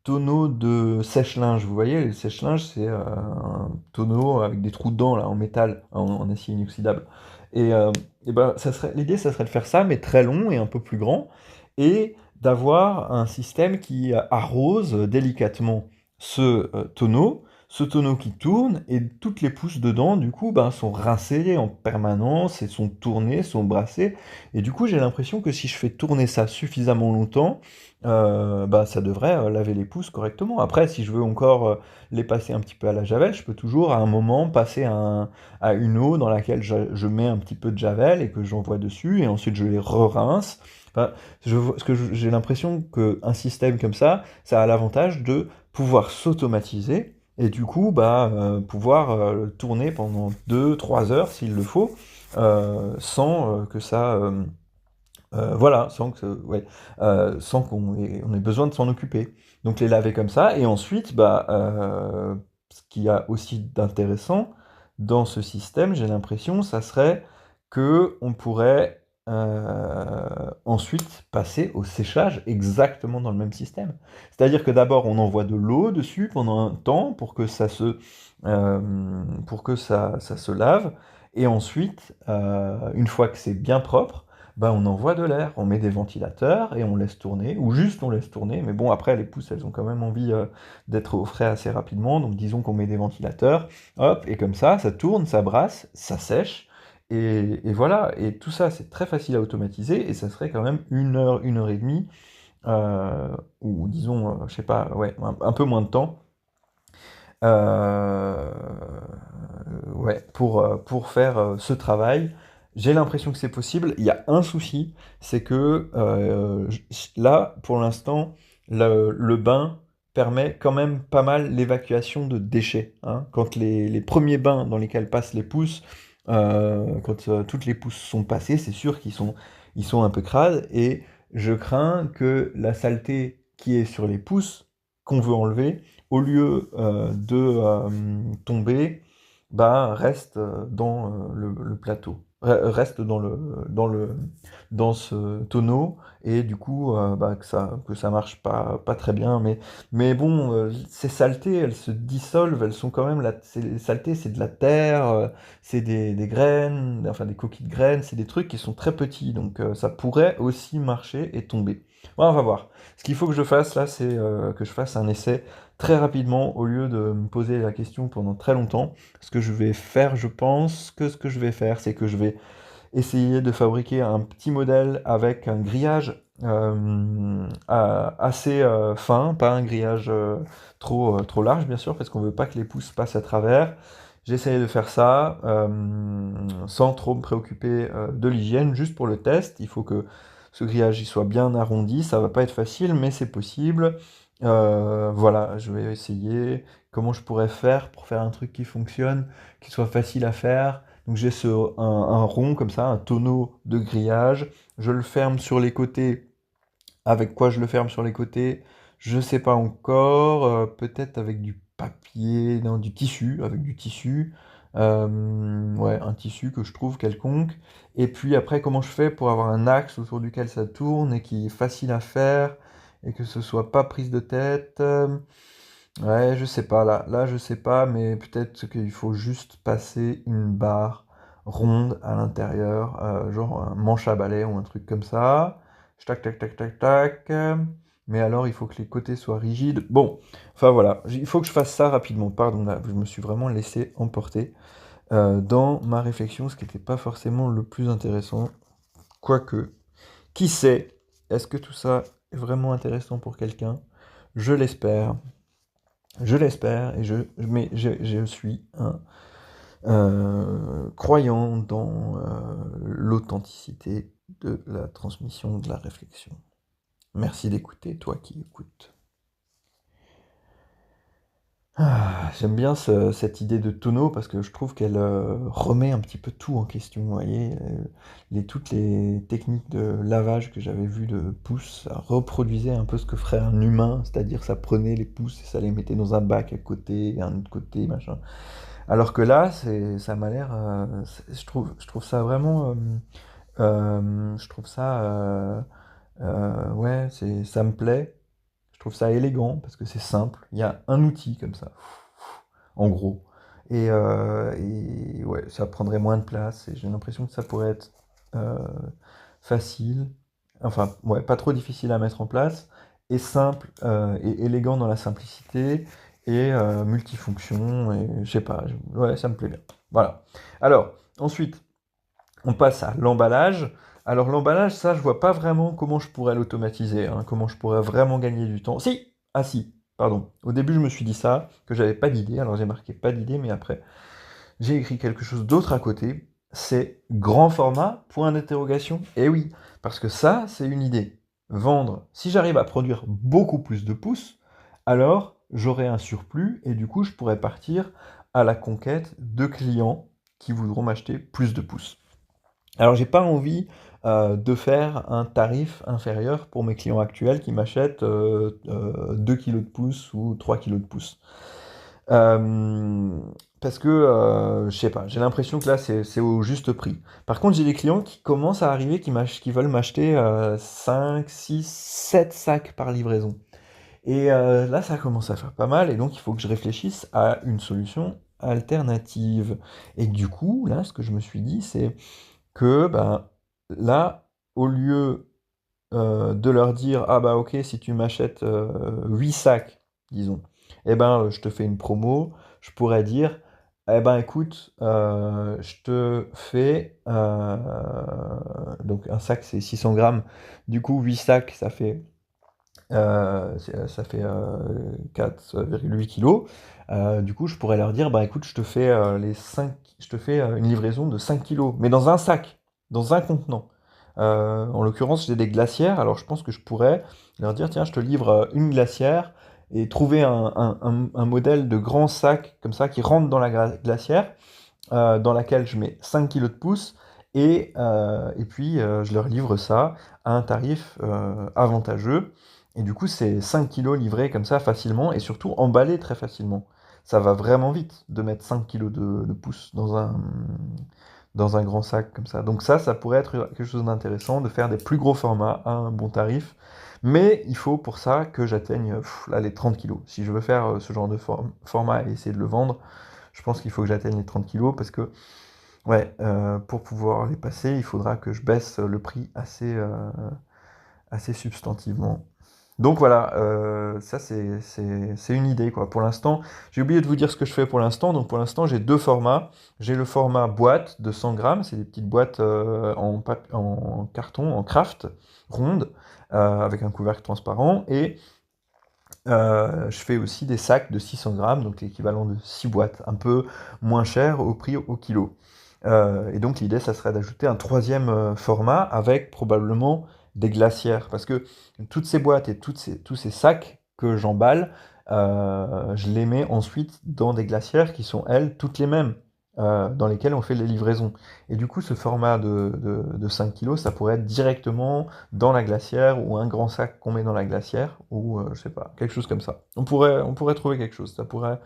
tonneau de sèche-linge. Vous voyez, le sèche-linge, c'est un tonneau avec des trous dedans, là, en métal, en acier inoxydable. Et ben, l'idée, ça serait de faire ça, mais très long et un peu plus grand, et d'avoir un système qui arrose délicatement ce tonneau qui tourne, et toutes les pousses dedans, du coup, ben, sont rincées en permanence, et sont tournées, sont brassées, et du coup, j'ai l'impression que si je fais tourner ça suffisamment longtemps, bah, ça devrait laver les pousses correctement. Après, si je veux encore les passer un petit peu à la javel, je peux toujours à un moment passer à une eau dans laquelle je mets un petit peu de javel et que j'envoie dessus, et ensuite je les re-rince. Enfin, j'ai l'impression qu'un système comme ça a l'avantage de pouvoir s'automatiser, et du coup, bah, pouvoir tourner pendant 2, 3 heures s'il le faut, sans que ça, voilà, ouais, sans on ait besoin de s'en occuper. Donc les laver comme ça, et ensuite, bah, ce qu'il y a aussi d'intéressant dans ce système, j'ai l'impression, ça serait que on pourrait ensuite passer au séchage exactement dans le même système. C'est-à-dire que d'abord on envoie de l'eau dessus pendant un temps pour que ça se lave, et ensuite, une fois que c'est bien propre, bah, on envoie de l'air, on met des ventilateurs et on laisse tourner, ou juste on laisse tourner, mais bon, après, les pousses, elles ont quand même envie d'être au frais assez rapidement, donc disons qu'on met des ventilateurs, hop, et comme ça tourne, ça brasse, ça sèche, et voilà, et tout ça, c'est très facile à automatiser, et ça serait quand même 1 heure, 1 heure et demie, ou disons, je sais pas, ouais, un peu moins de temps, euh, ouais, pour faire ce travail. J'ai l'impression que c'est possible. Il y a un souci, c'est que là, pour l'instant, le bain permet quand même pas mal l'évacuation de déchets, hein. Quand les premiers bains dans lesquels passent les pousses, quand toutes les pousses sont passées, c'est sûr ils sont un peu crades, et je crains que la saleté qui est sur les pousses, qu'on veut enlever, au lieu de tomber, bah, reste dans le plateau, reste dans ce tonneau, et du coup, bah, que ça marche pas très bien. Mais bon, ces saletés, elles se dissolvent, elles sont quand même les saletés, c'est de la terre, c'est des graines, enfin des coquilles de graines, c'est des trucs qui sont très petits, donc ça pourrait aussi marcher et tomber. Ouais, on va voir. Ce qu'il faut que je fasse là, c'est que je fasse un essai très rapidement, au lieu de me poser la question pendant très longtemps. Ce que je vais faire, je pense que ce que je vais faire, c'est que je vais essayer de fabriquer un petit modèle avec un grillage assez fin, pas un grillage trop large bien sûr, parce qu'on veut pas que les pousses passent à travers. J'ai essayé de faire ça sans trop me préoccuper de l'hygiène, juste pour le test. Il faut que ce grillage il soit bien arrondi, ça va pas être facile, mais c'est possible. Voilà, je vais essayer comment je pourrais faire pour faire un truc qui fonctionne, qui soit facile à faire. Donc j'ai un rond comme ça, un tonneau de grillage. Je le ferme sur les côtés. Avec quoi je le ferme sur les côtés? Je sais pas encore. Peut-être avec du papier, non, du tissu, avec du tissu. Ouais, un tissu que je trouve quelconque. Et puis après, comment je fais pour avoir un axe autour duquel ça tourne et qui est facile à faire et que ce soit pas prise de tête? Ouais, je sais pas, là je sais pas, mais peut-être qu'il faut juste passer une barre ronde à l'intérieur, genre un manche à balai ou un truc comme ça. Tac, tac, tac, tac, tac. Mais alors, il faut que les côtés soient rigides. Bon, enfin voilà, il faut que je fasse ça rapidement. Pardon, là, je me suis vraiment laissé emporter dans ma réflexion, ce qui n'était pas forcément le plus intéressant. Quoique, qui sait, est-ce que tout ça est vraiment intéressant pour quelqu'un? Je l'espère. Je l'espère, mais je suis un croyant dans l'authenticité de la transmission de la réflexion. Merci d'écouter, toi qui écoutes. J'aime bien cette idée de tonneau parce que je trouve qu'elle remet un petit peu tout en question. Vous voyez, toutes les techniques de lavage que j'avais vues de pouces, ça reproduisait un peu ce que ferait un humain, c'est-à-dire ça prenait les pouces et ça les mettait dans un bac à côté, à un autre côté, machin. Alors que là, ça m'a l'air, je trouve ça vraiment, je trouve ça, ouais, ça me plaît. Je trouve ça élégant parce que c'est simple. Il y a un outil comme ça, en gros. Et ouais, ça prendrait moins de place. Et j'ai l'impression que ça pourrait être euh, facile. Enfin, ouais, pas trop difficile à mettre en place. Et simple et élégant dans la simplicité. Et multifonction. Et je sais pas. Ouais, ça me plaît bien. Voilà. Alors, ensuite, on passe à l'emballage. Alors l'emballage, ça, je vois pas vraiment comment je pourrais l'automatiser, hein, comment je pourrais vraiment gagner du temps. Si! Ah si, pardon. Au début, je me suis dit ça, que j'avais pas d'idée. Alors j'ai marqué pas d'idée, mais après, j'ai écrit quelque chose d'autre à côté. C'est grand format, point d'interrogation. Et oui, parce que ça, c'est une idée. Vendre, si j'arrive à produire beaucoup plus de pouces, alors j'aurai un surplus et du coup, je pourrais partir à la conquête de clients qui voudront m'acheter plus de pouces. Alors, j'ai pas envie de faire un tarif inférieur pour mes clients actuels qui m'achètent 2 kilos de pouces ou 3 kilos de pouces. Euh, Parce que, je sais pas, j'ai l'impression que là, c'est au juste prix. Par contre, j'ai des clients qui commencent à arriver, qui veulent m'acheter 5, 6, 7 sacs par livraison. Et là, ça commence à faire pas mal, et donc il faut que je réfléchisse à une solution alternative. Et du coup, là, ce que je me suis dit, c'est que ben, là, au lieu de leur dire ah bah ok, si tu m'achètes 8 sacs, disons, eh ben je te fais une promo, je pourrais dire eh ben écoute, je te fais donc un sac c'est 600 grammes, du coup 8 sacs ça fait 4,8 kilos. Du coup, je pourrais leur dire, bah écoute, je te fais je te fais une livraison de 5 kilos, mais dans un sac, dans un contenant. En l'occurrence, j'ai des glacières, alors je pense que je pourrais leur dire, tiens, je te livre une glacière et trouver un modèle de grand sac comme ça qui rentre dans la glacière, dans laquelle je mets 5 kilos de pouces et puis je leur livre ça à un tarif avantageux. Et du coup, c'est 5 kilos livrés comme ça facilement et surtout emballés très facilement. Ça va vraiment vite de mettre 5 kilos de pouces dans un grand sac comme ça. Donc ça pourrait être quelque chose d'intéressant, de faire des plus gros formats à un bon tarif. Mais il faut pour ça que j'atteigne là, les 30 kilos. Si je veux faire ce genre de format et essayer de le vendre, je pense qu'il faut que j'atteigne les 30 kilos parce que ouais, pour pouvoir les passer, il faudra que je baisse le prix assez substantivement. Donc voilà, ça c'est une idée quoi. Pour l'instant, j'ai oublié de vous dire ce que je fais pour l'instant. Donc pour l'instant, j'ai deux formats. J'ai le format boîte de 100 grammes, c'est des petites boîtes en carton, en craft, rondes, avec un couvercle transparent. Et je fais aussi des sacs de 600 grammes, donc l'équivalent de 6 boîtes, un peu moins cher au prix au kilo. Et donc l'idée, ça serait d'ajouter un troisième format avec probablement des glacières. Parce que toutes ces boîtes et tous ces sacs que j'emballe, je les mets ensuite dans des glacières qui sont, elles, toutes les mêmes, dans lesquelles on fait les livraisons. Et du coup, ce format de 5 kilos, ça pourrait être directement dans la glacière ou un grand sac qu'on met dans la glacière ou je sais pas, quelque chose comme ça. On pourrait trouver quelque chose. Ça pourrait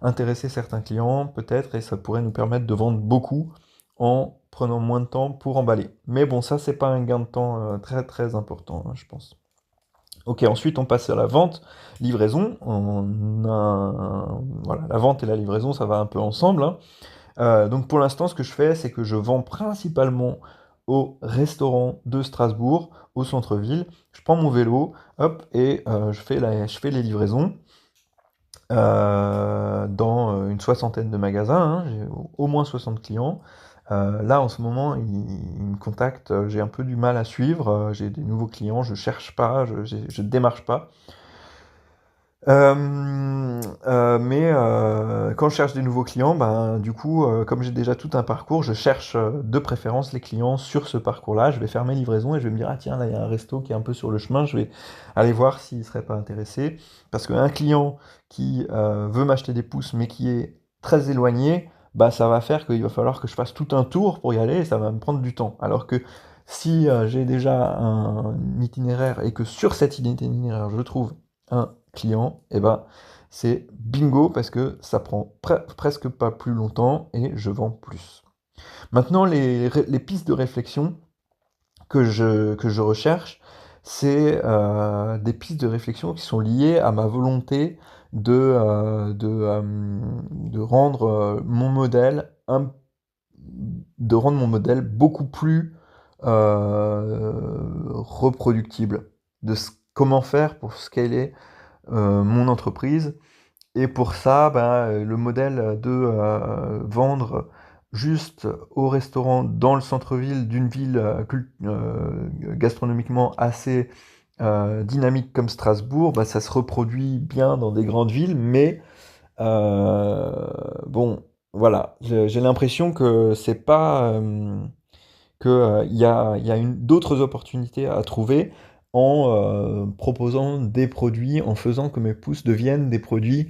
intéresser certains clients peut-être et ça pourrait nous permettre de vendre beaucoup en prenant moins de temps pour emballer. Mais bon, ça c'est pas un gain de temps très très important, hein, je pense. Ok, ensuite on passe à la vente, livraison. Voilà, la vente et la livraison, ça va un peu ensemble, hein. Donc pour l'instant, ce que je fais, c'est que je vends principalement au restaurant de Strasbourg, au centre-ville. Je prends mon vélo, hop, et je fais les livraisons dans une soixantaine de magasins, hein. J'ai au moins 60 clients. Là, en ce moment, ils me contactent, j'ai un peu du mal à suivre, j'ai des nouveaux clients, je cherche pas, je démarche pas. Mais quand je cherche des nouveaux clients, ben, du coup, comme j'ai déjà tout un parcours, je cherche de préférence les clients sur ce parcours-là. Je vais faire mes livraisons et je vais me dire, ah tiens, là, il y a un resto qui est un peu sur le chemin, je vais aller voir s'il ne serait pas intéressé. Parce qu'un client qui veut m'acheter des pousses, mais qui est très éloigné, bah, ça va faire qu'il va falloir que je fasse tout un tour pour y aller et ça va me prendre du temps. Alors que si j'ai déjà un itinéraire et que sur cet itinéraire, je trouve un client, et ben c'est bingo parce que ça prend presque pas plus longtemps et je vends plus. Maintenant, les pistes de réflexion que je recherche, c'est des pistes de réflexion qui sont liées à ma volonté de rendre mon modèle beaucoup plus reproductible, comment faire pour scaler mon entreprise. Et pour ça, ben, le modèle de vendre juste au restaurant dans le centre-ville d'une ville gastronomiquement assez dynamique comme Strasbourg, ben, ça se reproduit bien dans des grandes villes, mais bon, voilà, j'ai l'impression que c'est pas que il y a d'autres opportunités à trouver en proposant des produits, en faisant que mes pousses deviennent des produits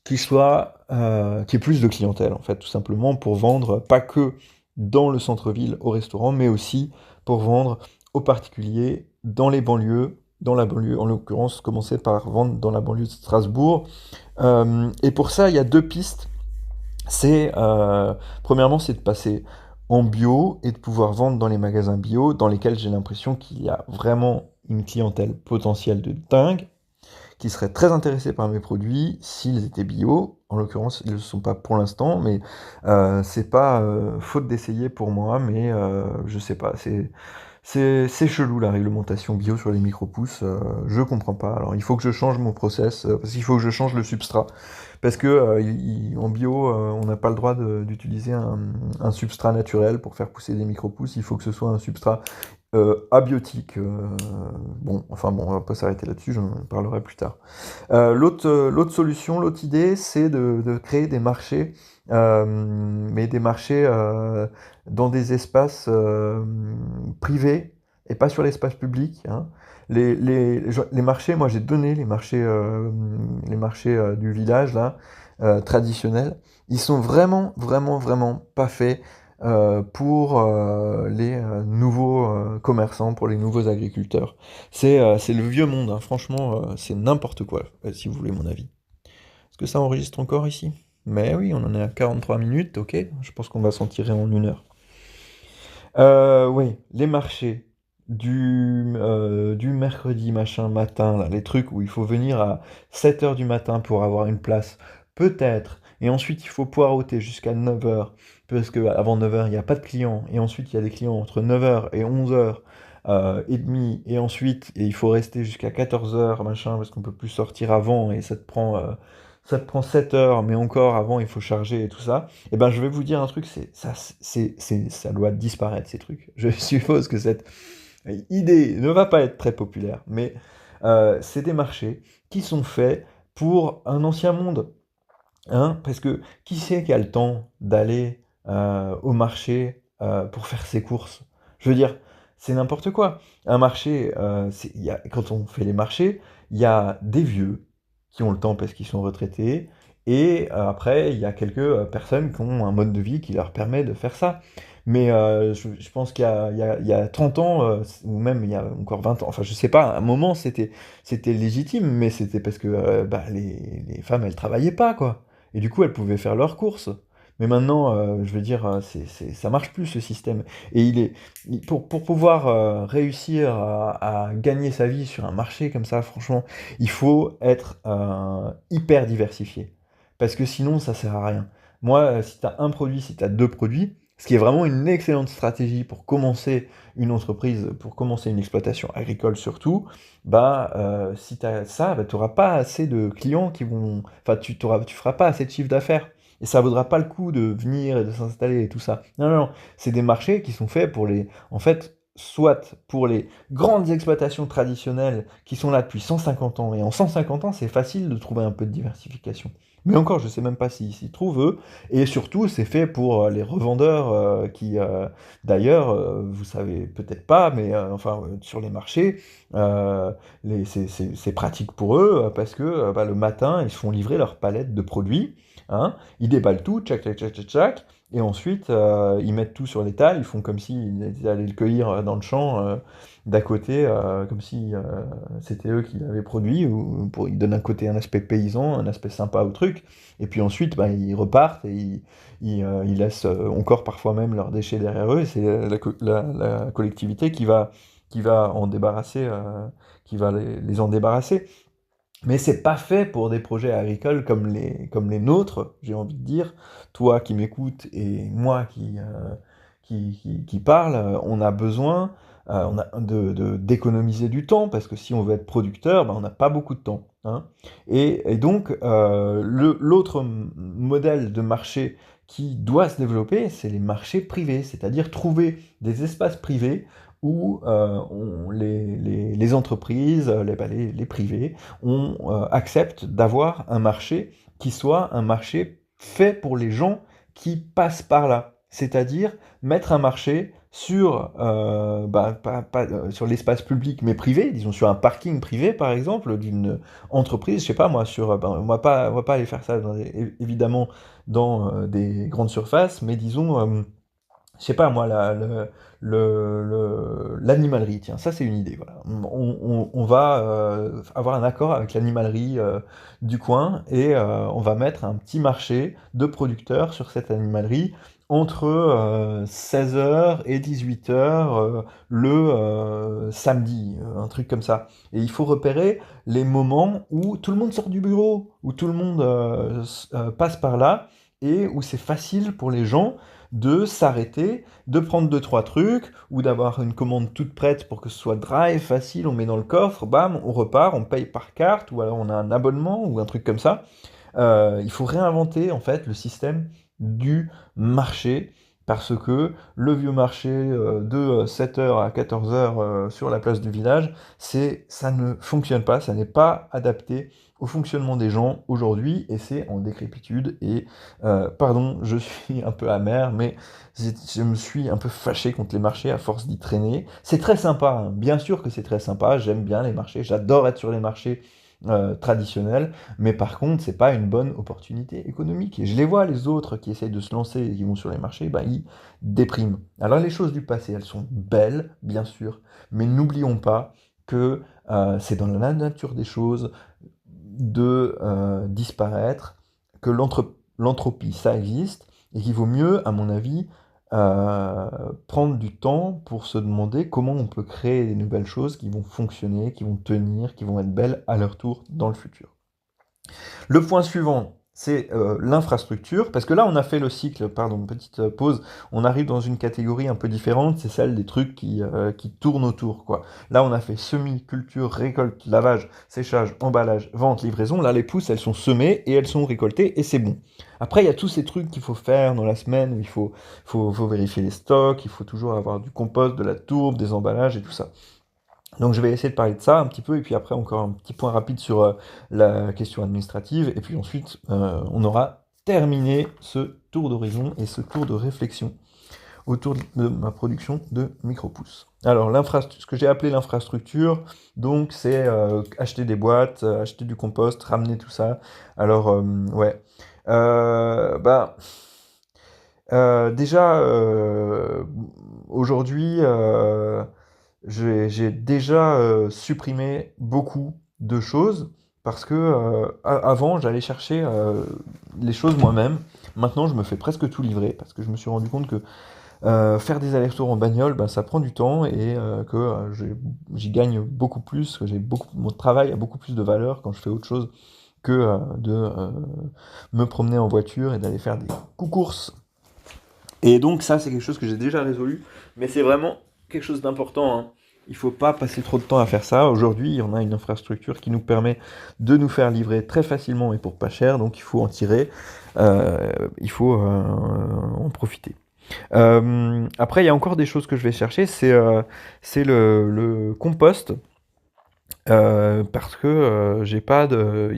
qui aient plus de clientèle, en fait, tout simplement pour vendre pas que dans le centre-ville au restaurant, mais aussi pour vendre aux particuliers dans les banlieues, dans la banlieue, en l'occurrence, commencer par vendre dans la banlieue de Strasbourg. Et pour ça, il y a deux pistes. Premièrement, c'est de passer en bio et de pouvoir vendre dans les magasins bio, dans lesquels j'ai l'impression qu'il y a vraiment une clientèle potentielle de dingue, qui seraient très intéressés par mes produits s'ils étaient bio. En l'occurrence, ils ne le sont pas pour l'instant, mais c'est pas faute d'essayer pour moi, mais je sais pas, c'est chelou la réglementation bio sur les micro-pousses, je comprends pas. Alors il faut que je change mon process, parce qu'il faut que je change le substrat. Parce que en bio, on n'a pas le droit d'utiliser un substrat naturel pour faire pousser des micro-pousses, il faut que ce soit un substrat abiotique. Bon, enfin bon, on va pas s'arrêter là-dessus, j'en parlerai plus tard. L'autre solution, l'autre idée, c'est de créer des marchés, mais des marchés dans des espaces privés et pas sur l'espace public, hein. Les marchés, moi j'ai donné les marchés du village là, traditionnels, ils sont vraiment, vraiment, vraiment pas faits pour les nouveaux commerçants, pour les nouveaux agriculteurs. C'est le vieux monde, hein. Franchement, c'est n'importe quoi, si vous voulez mon avis. Est-ce que ça enregistre encore ici? Mais oui, on en est à 43 minutes, ok. Je pense qu'on va s'en tirer en 1 heure. Oui, les marchés du mercredi machin matin, là, les trucs où il faut venir à 7 heures du matin pour avoir une place, peut-être, et ensuite il faut poireauter jusqu'à 9 heures, parce qu'avant 9 heures il n'y a pas de clients, et ensuite il y a des clients entre 9 heures et 11 heures, et demie, et ensuite et il faut rester jusqu'à 14 heures machin, parce qu'on peut plus sortir avant et ça te prend 7 heures, mais encore avant, il faut charger et tout ça. Et ben, je vais vous dire un truc, ça doit disparaître, ces trucs. Je suppose que cette idée ne va pas être très populaire, mais c'est des marchés qui sont faits pour un ancien monde. Hein, parce que qui c'est qui a le temps d'aller au marché pour faire ses courses? Je veux dire, c'est n'importe quoi. Un marché, quand on fait les marchés, il y a des vieux qui ont le temps parce qu'ils sont retraités, et après, il y a quelques personnes qui ont un mode de vie qui leur permet de faire ça. Mais je pense qu'il y a 30 ans, ou même il y a encore 20 ans, enfin je sais pas, à un moment c'était légitime, mais c'était parce que bah, les femmes elles travaillaient pas, quoi. Et du coup, elles pouvaient faire leurs courses. Mais maintenant, je veux dire, ça marche plus ce système. Et pour pouvoir réussir à gagner sa vie sur un marché comme ça, franchement, il faut être hyper diversifié. Parce que sinon, ça sert à rien. Moi, si tu as un produit, si tu as deux produits, ce qui est vraiment une excellente stratégie pour commencer une entreprise, pour commencer une exploitation agricole surtout, bah, si tu as ça, bah, tu n'auras pas assez de clients qui vont... Enfin, tu feras pas assez de chiffre d'affaires. Et ça vaudra pas le coup de venir et de s'installer et tout ça. Non, non, non. C'est des marchés qui sont faits pour les... En fait, soit pour les grandes exploitations traditionnelles qui sont là depuis 150 ans. Et en 150 ans, c'est facile de trouver un peu de diversification. Mais encore, je sais même pas s'ils trouvent, eux. Et surtout, c'est fait pour les revendeurs qui, d'ailleurs, vous savez peut-être pas, mais enfin, sur les marchés, euh, c'est pratique pour eux parce que bah, le matin, ils se font livrer leur palette de produits. Hein, ils déballent tout, tchac, tchac, tchac, tchac, tchac, et ensuite ils mettent tout sur l'étal, ils font comme s'ils allaient le cueillir dans le champ d'à côté, comme si c'était eux qui l'avaient produit, ou ils donnent un côté, un aspect paysan, un aspect sympa au truc, et puis ensuite bah, ils repartent et ils laissent encore parfois même leurs déchets derrière eux, et c'est la collectivité qui va en débarrasser, qui va les en débarrasser. Mais c'est pas fait pour des projets agricoles comme les nôtres, j'ai envie de dire. Toi qui m'écoutes et moi qui parle, on a besoin d'économiser du temps, parce que si on veut être producteur, ben, on n'a pas beaucoup de temps. Hein. Et donc, l'autre modèle de marché qui doit se développer, c'est les marchés privés, c'est-à-dire trouver des espaces privés où les entreprises, les privés, on accepte d'avoir un marché qui soit un marché fait pour les gens qui passent par là. C'est-à-dire mettre un marché sur, bah, sur l'espace public mais privé, disons sur un parking privé par exemple d'une entreprise, je sais pas moi, ben, on va pas aller faire ça évidemment dans des grandes surfaces, mais disons je sais pas moi, l'animalerie, tiens, ça c'est une idée, voilà. On va avoir un accord avec l'animalerie du coin, et on va mettre un petit marché de producteurs sur cette animalerie entre 16 h et 18 h le samedi, un truc comme ça. Et il faut repérer les moments où tout le monde sort du bureau, où tout le monde passe par là, et où c'est facile pour les gens de s'arrêter, de prendre deux, trois trucs, ou d'avoir une commande toute prête pour que ce soit drive, facile, on met dans le coffre, bam, on repart, on paye par carte, ou alors on a un abonnement, ou un truc comme ça. Il faut réinventer, en fait, le système du marché, parce que le vieux marché de 7 h à 14 h sur la place du village, ça ne fonctionne pas, ça n'est pas adapté au fonctionnement des gens aujourd'hui, et c'est en décrépitude. Et pardon, je suis un peu amer, mais je me suis un peu fâché contre les marchés à force d'y traîner. C'est très sympa, hein. Bien sûr que c'est très sympa, j'aime bien les marchés, j'adore être sur les marchés traditionnels, mais par contre, c'est pas une bonne opportunité économique. Et je les vois, les autres qui essayent de se lancer et qui vont sur les marchés, bah, ils dépriment. Alors les choses du passé, elles sont belles, bien sûr, mais n'oublions pas que c'est dans la nature des choses de disparaître, que l'entropie, ça existe, et qu'il vaut mieux, à mon avis, euh, prendre du temps pour se demander comment on peut créer des nouvelles choses qui vont fonctionner, qui vont tenir, qui vont être belles à leur tour dans le futur. Le point suivant, c'est l'infrastructure, parce que là on a fait le cycle, pardon, petite pause, on arrive dans une catégorie un peu différente, c'est celle des trucs qui tournent autour, quoi. Là on a fait semis, culture, récolte, lavage, séchage, emballage, vente, livraison, là les pousses elles sont semées et elles sont récoltées et c'est bon. Après il y a tous ces trucs qu'il faut faire dans la semaine, où faut vérifier les stocks, il faut toujours avoir du compost, de la tourbe, des emballages et tout ça. Donc je vais essayer de parler de ça un petit peu, et puis après encore un petit point rapide sur la question administrative, et puis ensuite on aura terminé ce tour d'horizon et ce tour de réflexion autour de ma production de micro-pousses. Alors ce que j'ai appelé l'infrastructure, donc c'est acheter des boîtes, acheter du compost, ramener tout ça. Alors ouais, bah déjà aujourd'hui j'ai déjà supprimé beaucoup de choses parce que avant j'allais chercher les choses moi-même. Maintenant je me fais presque tout livrer parce que je me suis rendu compte que faire des allers-retours en bagnole, ben, ça prend du temps et que j'y gagne beaucoup plus, que mon travail a beaucoup plus de valeur quand je fais autre chose que de me promener en voiture et d'aller faire des courses. Et donc ça, c'est quelque chose que j'ai déjà résolu, mais c'est vraiment quelque chose d'important, hein. Il faut pas passer trop de temps à faire ça. Aujourd'hui, on a une infrastructure qui nous permet de nous faire livrer très facilement et pour pas cher, donc il faut en tirer, il faut en profiter. Après, il y a encore des choses que je vais chercher, c'est le compost. Parce que j'ai pas de.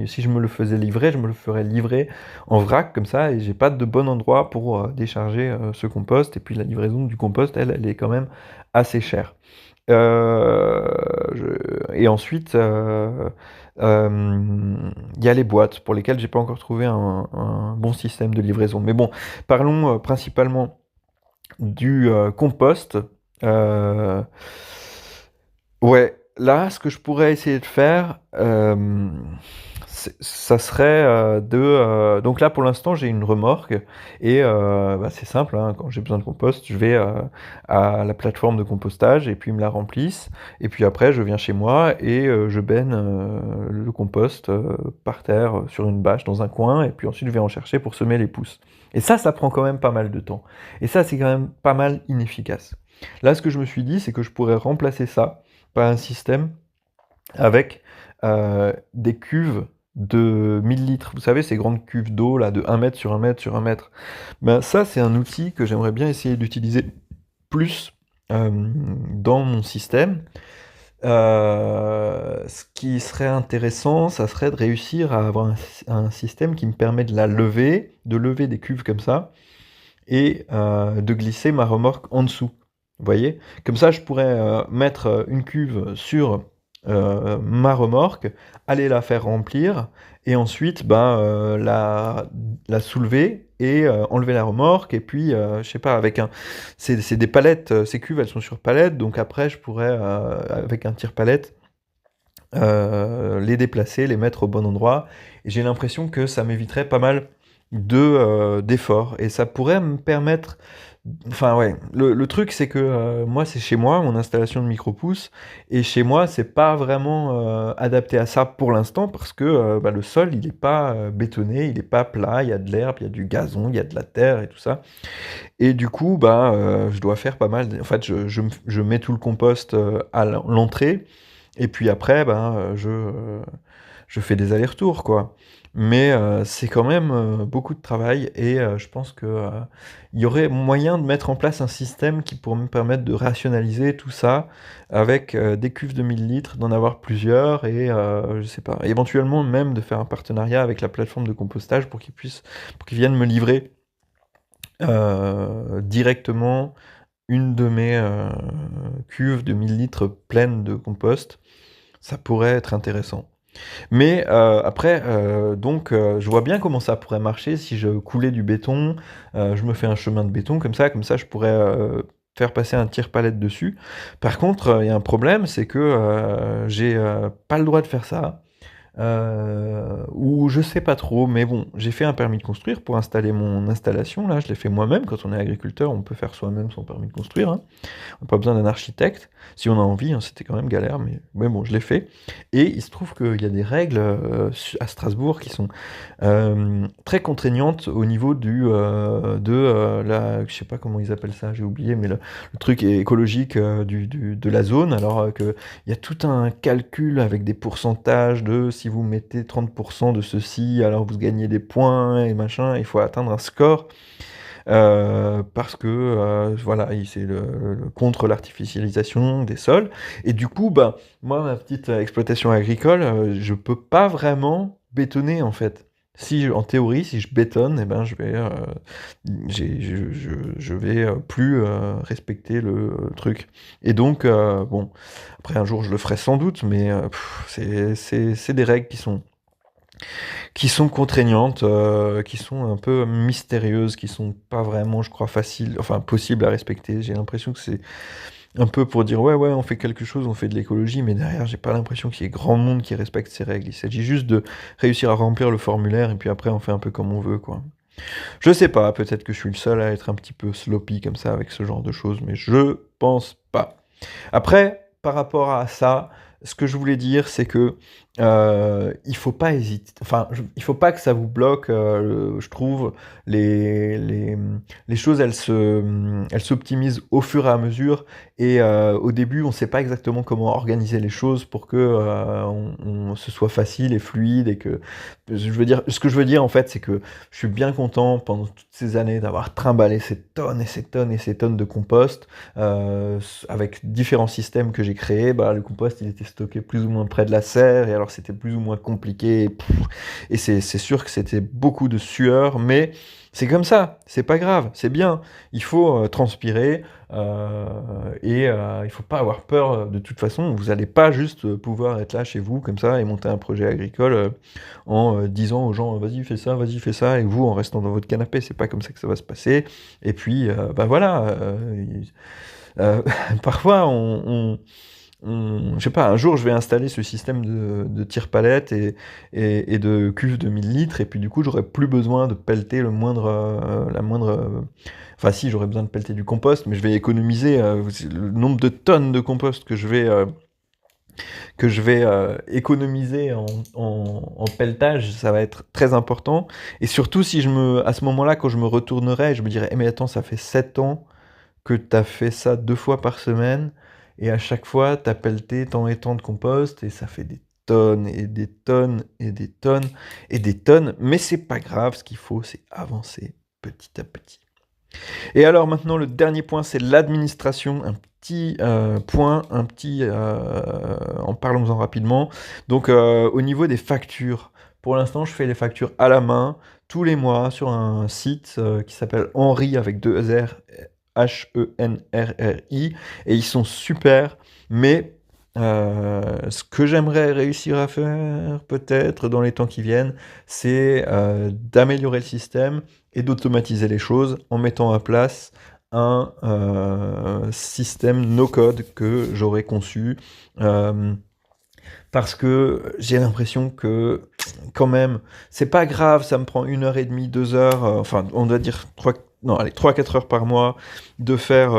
Si je me le faisais livrer, je me le ferais livrer en vrac comme ça, et j'ai pas de bon endroit pour décharger ce compost. Et puis la livraison du compost, elle est quand même assez chère. Et ensuite, il y a les boîtes pour lesquelles j'ai pas encore trouvé un bon système de livraison. Mais bon, parlons principalement du compost. Euh, Ouais, là, ce que je pourrais essayer de faire, ça serait donc là, pour l'instant, j'ai une remorque et bah, c'est simple, hein, quand j'ai besoin de compost, je vais à la plateforme de compostage et puis ils me la remplissent. Et puis après, je viens chez moi et je baigne le compost par terre sur une bâche dans un coin. Et puis ensuite, je vais en chercher pour semer les pousses. Et ça prend quand même pas mal de temps. Et ça, c'est quand même pas mal inefficace. Là, ce que je me suis dit, c'est que je pourrais remplacer ça par un système avec des cuves de 1000 litres. Vous savez, ces grandes cuves d'eau là de 1 mètre sur 1 mètre sur 1 mètre. Ben, ça, c'est un outil que j'aimerais bien essayer d'utiliser plus dans mon système. Ce qui serait intéressant, ça serait de réussir à avoir un système qui me permet de lever des cuves comme ça, et de glisser ma remorque en dessous. Vous voyez? Comme ça, je pourrais mettre une cuve sur ma remorque, aller la faire remplir, et ensuite ben, la soulever et enlever la remorque. Et puis, je sais pas, c'est des palettes, ces cuves, elles sont sur palettes, donc après, je pourrais, avec un tire-palette, les déplacer, les mettre au bon endroit. Et j'ai l'impression que ça m'éviterait pas mal d'efforts. Et ça pourrait me permettre. Enfin, ouais, le truc, c'est que moi, c'est chez moi, mon installation de micro-pouce, et chez moi, c'est pas vraiment adapté à ça pour l'instant, parce que bah, le sol, il est pas bétonné, il est pas plat, il y a de l'herbe, il y a du gazon, il y a de la terre et tout ça. Et du coup, bah, je dois faire pas mal. En fait, je mets tout le compost à l'entrée, et puis après, ben, je fais des allers-retours, quoi. Mais c'est quand même beaucoup de travail, et je pense que il y aurait moyen de mettre en place un système qui pourrait me permettre de rationaliser tout ça avec des cuves de 1000 litres, d'en avoir plusieurs, et je sais pas, éventuellement même de faire un partenariat avec la plateforme de compostage pour qu'ils viennent me livrer directement une de mes cuves de 1000 litres pleines de compost. Ça pourrait être intéressant. Mais après, donc, je vois bien comment ça pourrait marcher si je coulais du béton, je me fais un chemin de béton comme ça je pourrais faire passer un tire-palette dessus. Par contre, il y a un problème, c'est que j'ai pas le droit de faire ça. ou je sais pas trop, mais bon, j'ai fait un permis de construire pour installer mon installation, là, je l'ai fait moi-même. Quand on est agriculteur, on peut faire soi-même son permis de construire, hein. On n'a pas besoin d'un architecte, si on a envie, hein, c'était quand même galère, mais bon, je l'ai fait. Et il se trouve qu'il y a des règles à Strasbourg qui sont très contraignantes au niveau je sais pas comment ils appellent ça, j'ai oublié, mais le truc écologique de la zone, alors qu'il y a tout un calcul avec des pourcentages de si vous mettez 30% de ceci, alors vous gagnez des points et machin, il faut atteindre un score. Parce que voilà, c'est contre l'artificialisation des sols. Et du coup, bah, moi, ma petite exploitation agricole, je peux pas vraiment bétonner en fait. En théorie, si je bétonne, eh ben, je vais plus respecter le truc. Et donc, bon, après un jour je le ferai sans doute, mais c'est des règles qui sont contraignantes, qui sont un peu mystérieuses, qui sont pas vraiment, je crois, faciles, enfin possibles à respecter. J'ai l'impression que c'est un peu pour dire ouais, on fait quelque chose, on fait de l'écologie, mais derrière, j'ai pas l'impression qu'il y ait grand monde qui respecte ces règles. Il s'agit juste de réussir à remplir le formulaire et puis après, on fait un peu comme on veut, quoi. Je sais pas, peut-être que je suis le seul à être un petit peu sloppy comme ça avec ce genre de choses, mais je pense pas. Après, par rapport à ça, ce que je voulais dire, c'est que il faut pas hésiter. Enfin, il faut pas que ça vous bloque. Je trouve les choses, elles s'optimisent au fur et à mesure. Et au début, on ne sait pas exactement comment organiser les choses pour que ce soit facile et fluide et que ce que je veux dire en fait, c'est que je suis bien content pendant toutes ces années d'avoir trimballé ces tonnes et ces tonnes et ces tonnes de compost avec différents systèmes que j'ai créés. Bah, le compost, il était stocké plus ou moins près de la serre et alors c'était plus ou moins compliqué. Et c'est sûr que c'était beaucoup de sueur, mais c'est comme ça, c'est pas grave, c'est bien. Il faut transpirer et il faut pas avoir peur. De toute façon, vous allez pas juste pouvoir être là chez vous comme ça et monter un projet agricole en disant aux gens vas-y fais ça, et vous en restant dans votre canapé. C'est pas comme ça que ça va se passer. Et puis bah voilà, parfois je sais pas, un jour je vais installer ce système de tire-palette et de cuves de 1000 litres, et puis du coup j'aurai plus besoin de pelleter enfin si, j'aurais besoin de pelleter du compost, mais je vais économiser le nombre de tonnes de compost que je vais économiser en pelletage, ça va être très important. Et surtout si à ce moment-là, quand je me retournerai, je me dirai, eh mais attends, ça fait 7 ans que tu as fait ça 2 fois par semaine, et à chaque fois, tu as pelleté tant et tant de compost, et ça fait des tonnes, et des tonnes, et des tonnes, et des tonnes, mais c'est pas grave, ce qu'il faut, c'est avancer petit à petit. Et alors maintenant, le dernier point, c'est l'administration. Un petit point, en parlons-en rapidement. Donc au niveau des factures, pour l'instant, je fais les factures à la main, tous les mois, sur un site qui s'appelle Henri avec 2 R, Henrri, et ils sont super, mais ce que j'aimerais réussir à faire, peut-être, dans les temps qui viennent, c'est d'améliorer le système et d'automatiser les choses en mettant en place un système no-code que j'aurais conçu. Parce que j'ai l'impression que, quand même, c'est pas grave, ça me prend 1h30, 2 heures, enfin, on doit dire 3-4 heures par mois, de faire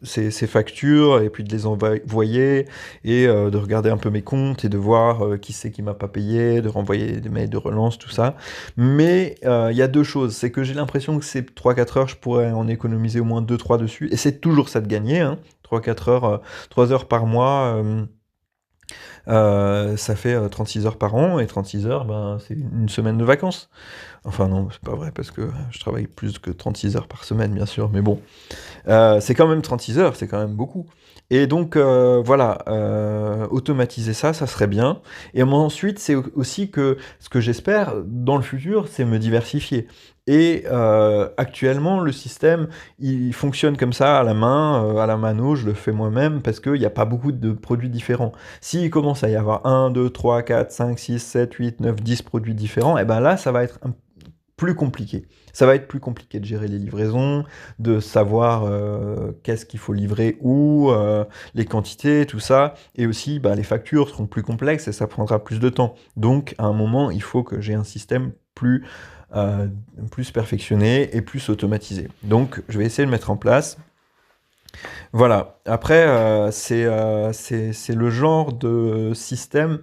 ces factures, et puis de les envoyer, et de regarder un peu mes comptes, et de voir qui c'est qui m'a pas payé, de renvoyer des mails de relance, tout ça. Mais il y a 2 choses, c'est que j'ai l'impression que ces 3-4 heures, je pourrais en économiser au moins 2-3 dessus, et c'est toujours ça de gagner, hein. 3-4 heures, 3 heures par mois, ça fait 36 heures par an, et 36 heures, ben, c'est une semaine de vacances. Enfin non, c'est pas vrai, parce que je travaille plus que 36 heures par semaine, bien sûr, mais bon. C'est quand même 36 heures, c'est quand même beaucoup. Et donc voilà, automatiser ça serait bien. Et ensuite, c'est aussi que ce que j'espère dans le futur, c'est me diversifier. Et actuellement, le système, il fonctionne comme ça, à la mano, je le fais moi-même, parce qu'il n'y a pas beaucoup de produits différents. S'il commence à y avoir 1, 2, 3, 4, 5, 6, 7, 8, 9, 10 produits différents, et ben là, ça va être plus compliqué. Ça va être plus compliqué de gérer les livraisons, de savoir qu'est-ce qu'il faut livrer où, les quantités, tout ça. Et aussi, bah, les factures seront plus complexes et ça prendra plus de temps. Donc, à un moment, il faut que j'ai un système euh, plus perfectionné et plus automatisé. Donc, je vais essayer de mettre en place. Voilà. Après, c'est le genre de système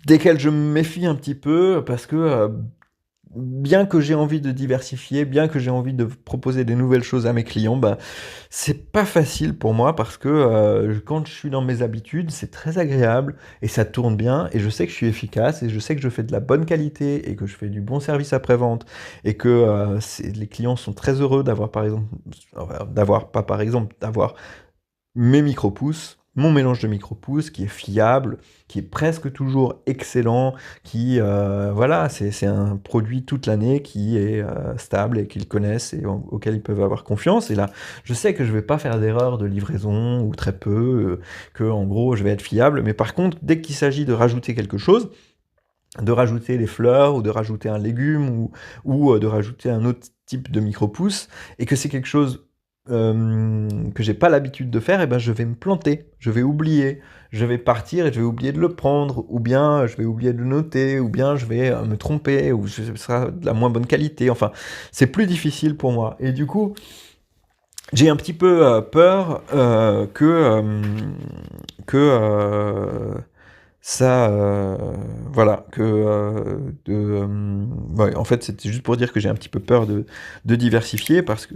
desquels je me méfie un petit peu parce que bien que j'ai envie de diversifier, bien que j'ai envie de proposer des nouvelles choses à mes clients, bah, c'est pas facile pour moi parce que quand je suis dans mes habitudes, c'est très agréable et ça tourne bien et je sais que je suis efficace et je sais que je fais de la bonne qualité et que je fais du bon service après-vente et que les clients sont très heureux d'avoir par exemple, d'avoir mes micro-pousses, mon mélange de micro-pousses qui est fiable, qui est presque toujours excellent, qui, voilà, c'est un produit toute l'année qui est stable et qu'ils connaissent et auquel ils peuvent avoir confiance. Et là, je sais que je vais pas faire d'erreur de livraison ou très peu, que en gros, je vais être fiable. Mais par contre, dès qu'il s'agit de rajouter quelque chose, de rajouter des fleurs ou de rajouter un légume ou de rajouter un autre type de micro-pousse et que c'est quelque chose que j'ai pas l'habitude de faire, et ben je vais me planter, je vais oublier, je vais partir et je vais oublier de le prendre, ou bien je vais oublier de le noter, ou bien je vais me tromper, ou ce sera de la moins bonne qualité. Enfin, c'est plus difficile pour moi. Et du coup, j'ai un petit peu peur que ça, voilà, ouais, en fait, c'était juste pour dire que j'ai un petit peu peur de diversifier parce que,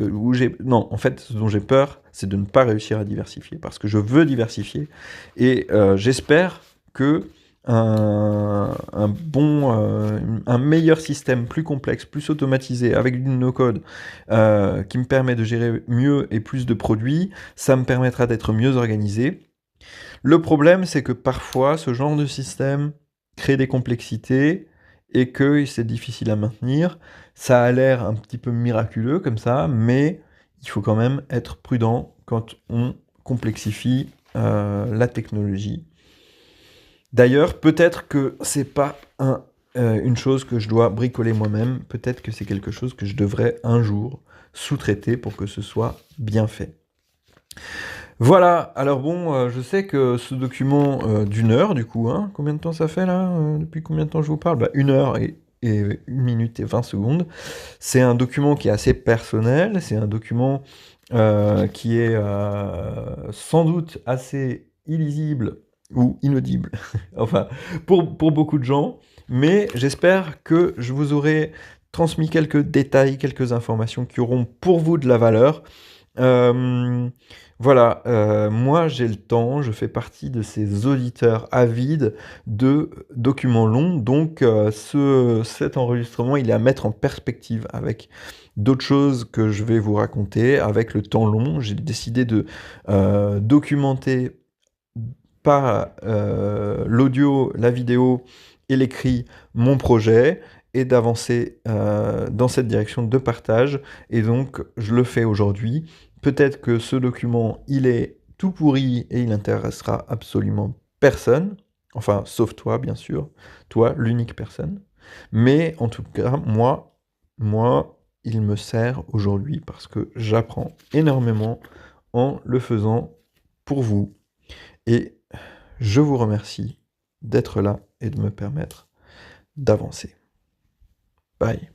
non, en fait, ce dont j'ai peur, c'est de ne pas réussir à diversifier parce que je veux diversifier et j'espère que un meilleur système, plus complexe, plus automatisé, avec du no-code, qui me permet de gérer mieux et plus de produits, ça me permettra d'être mieux organisé. Le problème, c'est que parfois, ce genre de système crée des complexités et que c'est difficile à maintenir. Ça a l'air un petit peu miraculeux comme ça, mais il faut quand même être prudent quand on complexifie la technologie. D'ailleurs, peut-être que c'est pas une chose que je dois bricoler moi-même, peut-être que c'est quelque chose que je devrais un jour sous-traiter pour que ce soit bien fait. Voilà, alors bon, je sais que ce document d'une heure, du coup, hein, combien de temps ça fait là depuis combien de temps je vous parle? Bah, 1 heure et 1 minute et 20 secondes. C'est un document qui est assez personnel, c'est un document qui est sans doute assez illisible ou inaudible, enfin, pour beaucoup de gens, mais j'espère que je vous aurai transmis quelques détails, quelques informations qui auront pour vous de la valeur. Euh, voilà, moi j'ai le temps, je fais partie de ces auditeurs avides de documents longs, donc cet enregistrement, il est à mettre en perspective avec d'autres choses que je vais vous raconter, avec le temps long. J'ai décidé de documenter par l'audio, la vidéo et l'écrit mon projet et d'avancer dans cette direction de partage. Et donc, je le fais aujourd'hui. Peut-être que ce document, il est tout pourri et il intéressera absolument personne. Enfin, sauf toi, bien sûr. Toi, l'unique personne. Mais en tout cas, moi, il me sert aujourd'hui parce que j'apprends énormément en le faisant pour vous. Et je vous remercie d'être là et de me permettre d'avancer. Bye.